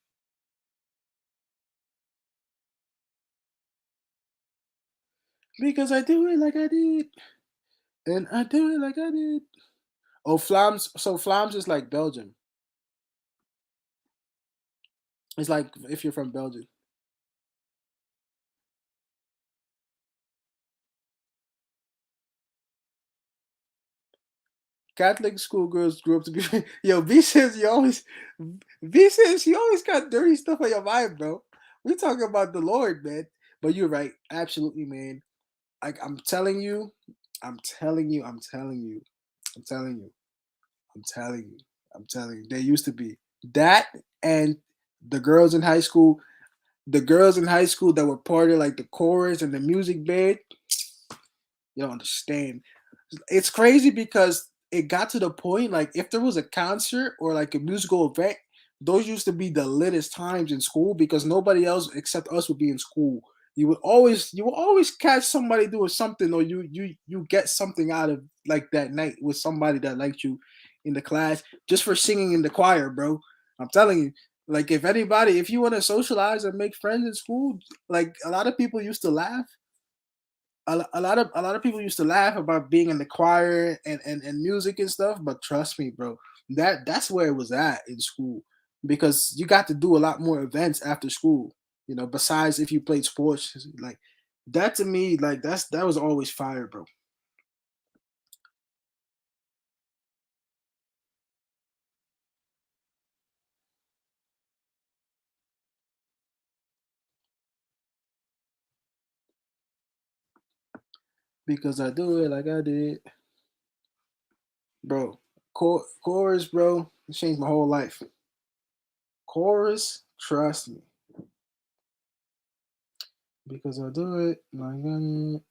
Because I do it like I did, and I do it like I did. Oh, Flams. So Flams is like Belgium. It's like if you're from Belgium. Catholic schoolgirls grew up to be. Yo, B says you always. B says you always got dirty stuff on your mind, bro. We talking about the Lord, man. But you're right, absolutely, man. Like I'm telling you, I'm telling you, I'm telling you, I'm telling you, I'm telling you, I'm telling you. There used to be that, and the girls in high school, the girls in high school that were part of like the chorus and the music band. You don't understand. It's crazy because it got to the point like if there was a concert or like a musical event, those used to be the littest times in school because nobody else except us would be in school. You would always catch somebody doing something, or you get something out of like that night with somebody that liked you in the class just for singing in the choir, bro. I'm telling you, like if you want to socialize and make friends in school, like a lot of people used to laugh. A lot of people used to laugh about being in the choir and music and stuff, but trust me, bro, that's where it was at in school because you got to do a lot more events after school. Besides if you played sports, like that to me, like that was always fire, bro. because I do it like I did, bro. Chorus, bro. It changed my whole life. Chorus, trust me, because I do it like I did.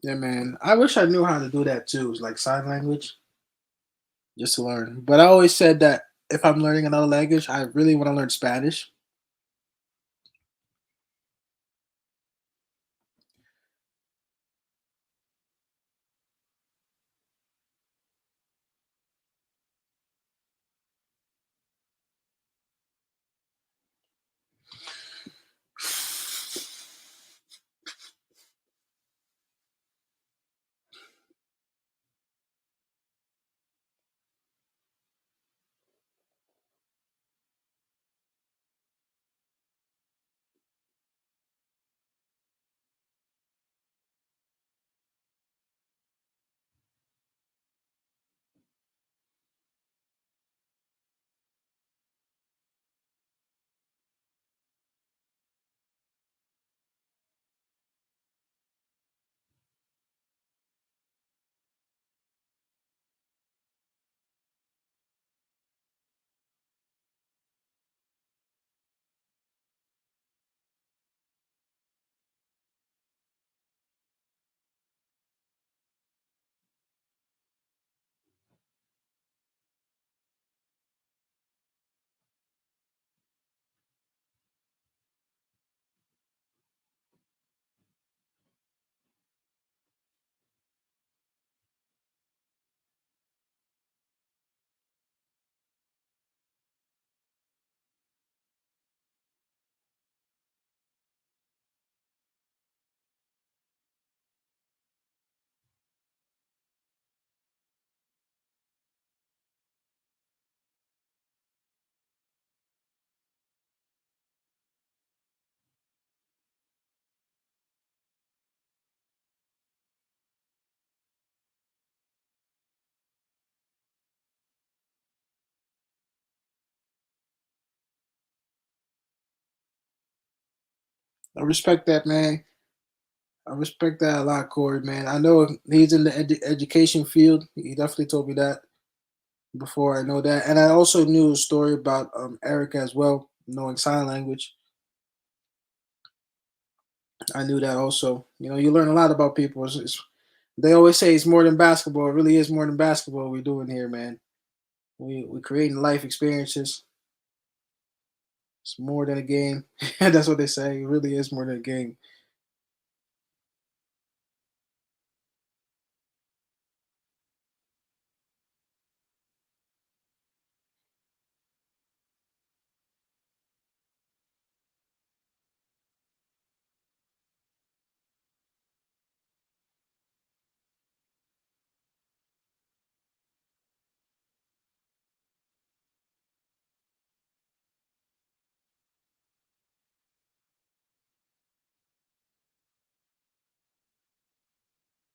Yeah, man. I wish I knew how to do that too, like sign language, just to learn. But I always said that if I'm learning another language, I really want to learn Spanish. I respect that, man. I respect that a lot, Corey, man. I know he's in the education field. He definitely told me that before. I know that. And I also knew a story about Erica as well, knowing sign language. I knew that also. You learn a lot about people. They always say it's more than basketball. It really is more than basketball we're doing here, man. We're creating life experiences. It's more than a game. That's what they say. It really is more than a game.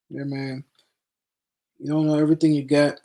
Yeah, man. You don't know everything you get.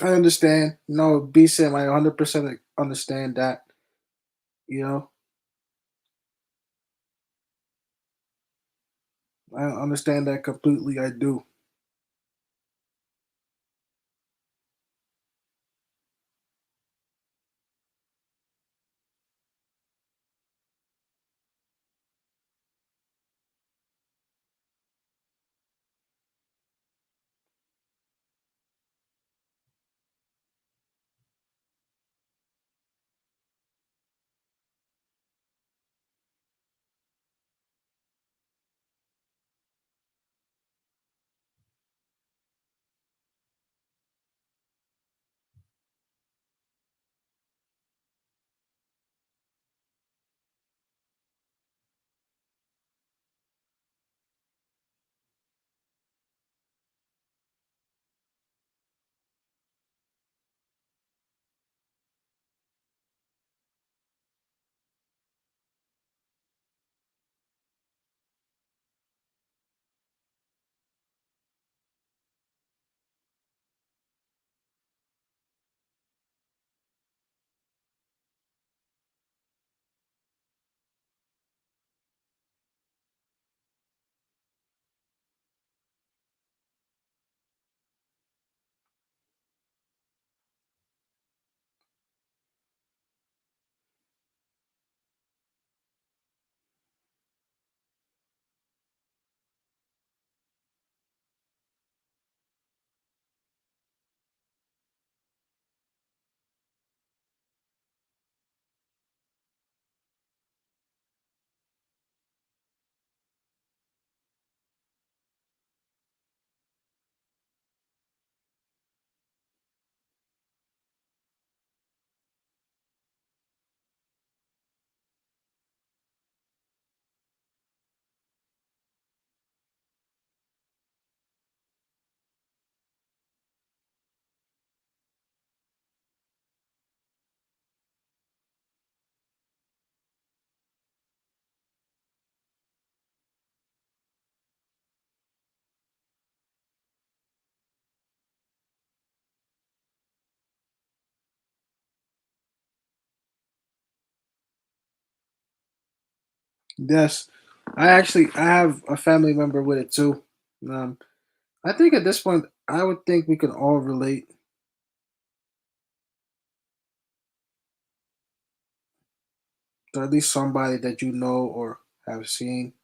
I understand. No, B Sim, I 100% understand that. You know, I understand that completely. I do. Yes, I have a family member with it too. Um, I think at this point, I would think we can all relate, to at least somebody that you know or have seen.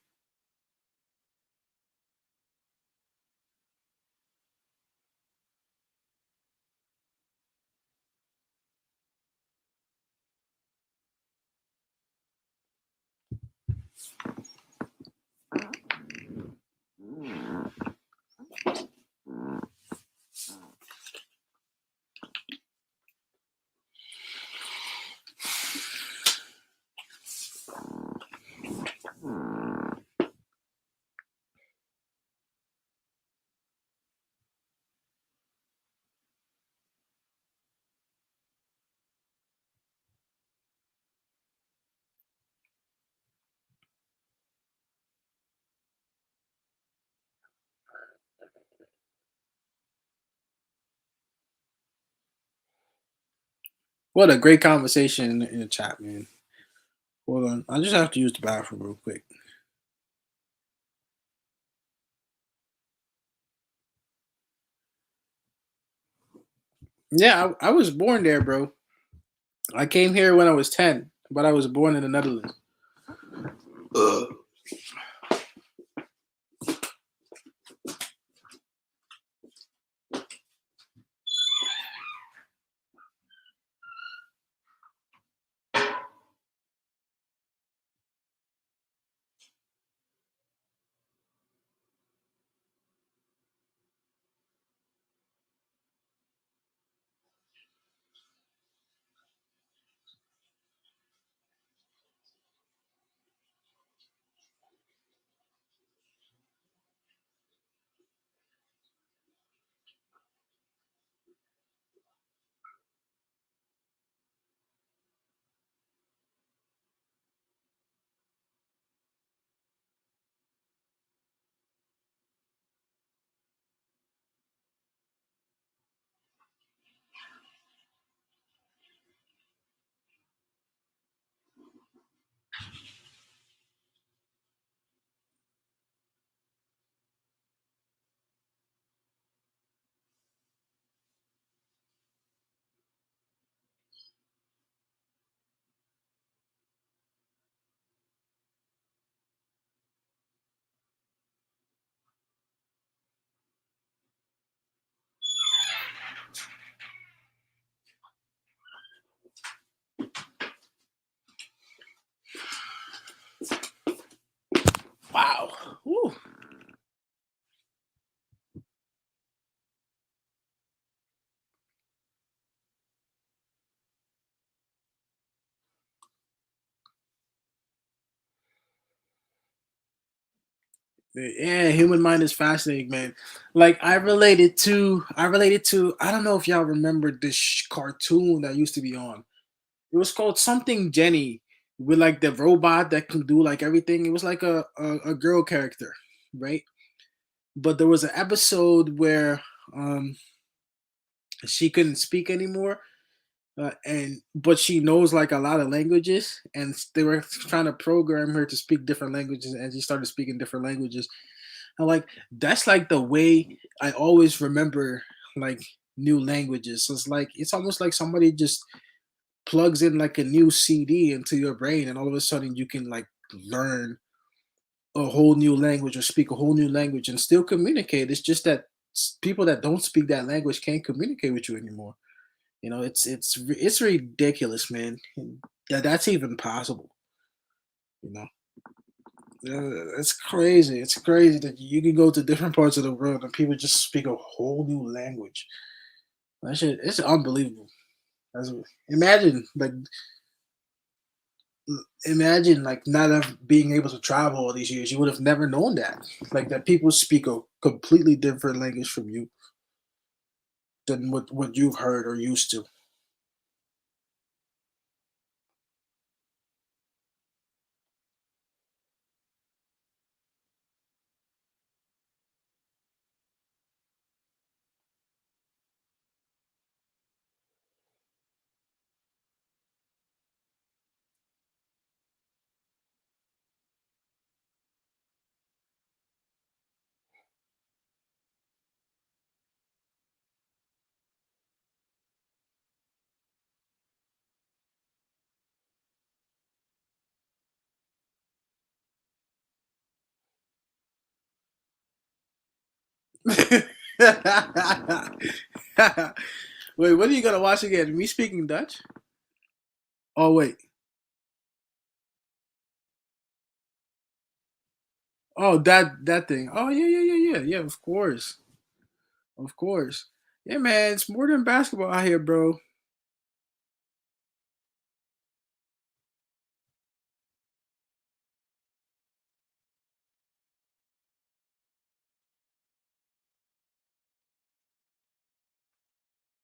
What a great conversation in the chat, man. Hold on, I just have to use the bathroom real quick. Yeah, I was born there, bro. I came here when I was 10, but I was born in the Netherlands. Yeah, human mind is fascinating, man. Like I related to I don't know if y'all remember this cartoon that used to be on. It was called something Jenny, with like the robot that can do like everything. It was like a girl character, right? But there was an episode where um she couldn't speak anymore, and but she knows like a lot of languages, and they were trying to program her to speak different languages, and she started speaking different languages. And like that's like the way I always remember like new languages. So it's like it's almost like somebody just plugs in like a new CD into your brain, and all of a sudden you can like learn a whole new language or speak a whole new language and still communicate. It's just that people that don't speak that language can't communicate with you anymore. You know, it's ridiculous, man. That's even possible. You know, it's crazy. It's crazy that you can go to different parts of the world and people just speak a whole new language. That shit, it's unbelievable. That's, imagine like imagine like not being able to travel all these years. You would have never known that. Like that people speak a completely different language from you than what you've heard or used to. Wait, what are you gonna watch again? Me speaking Dutch? Oh wait. Oh, that thing. Oh yeah, yeah, yeah, yeah, yeah. Of course, of course. Yeah, man. It's more than basketball out here, bro.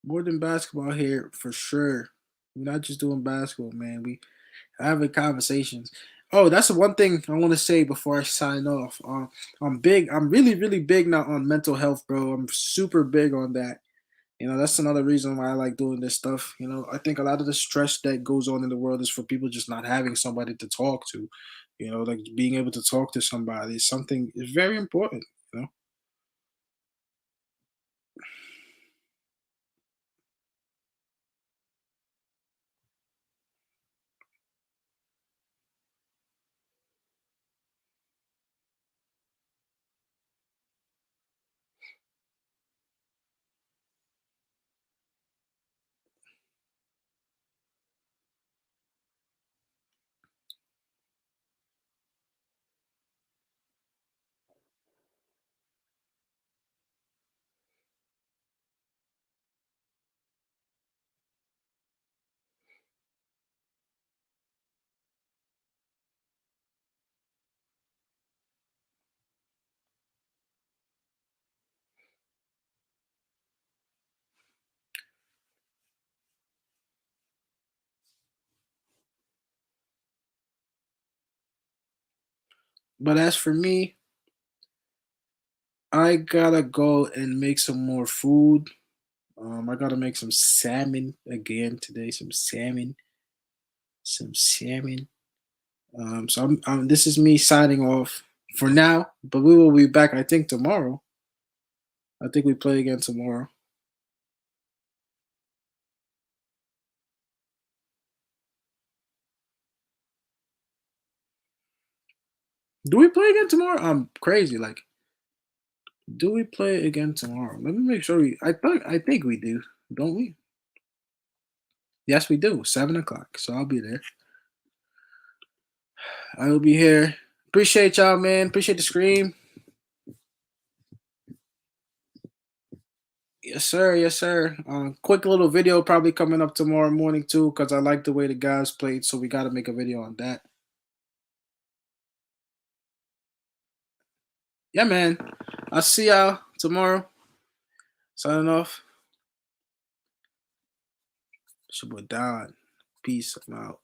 More than basketball here for sure. We're not just doing basketball, man. We having conversations. Oh, that's the one thing I want to say before I sign off. I'm big. I'm really, really big now on mental health, bro. I'm super big on that. You know, that's another reason why I like doing this stuff. You know, I think a lot of the stress that goes on in the world is for people just not having somebody to talk to. You know, like being able to talk to somebody is something is very important. You know, but as for me, I gotta go and make some more food. I gotta make some salmon again today. Some salmon, some salmon. So this is me signing off for now, but we will be back. I think tomorrow. I think we play again tomorrow. Do we play again tomorrow? I'm crazy. Like, do we play again tomorrow? Let me make sure we. I think we do, don't we? Yes, we do. 7 o'clock. So I'll be there. I will be here. Appreciate y'all, man. Appreciate the scream. Yes, sir. Yes, sir. Quick little video probably coming up tomorrow morning too, because I like the way the guys played. So we got to make a video on that. Yeah, man. I'll see y'all tomorrow. Signing off. It's your boy Don. Peace. I'm out.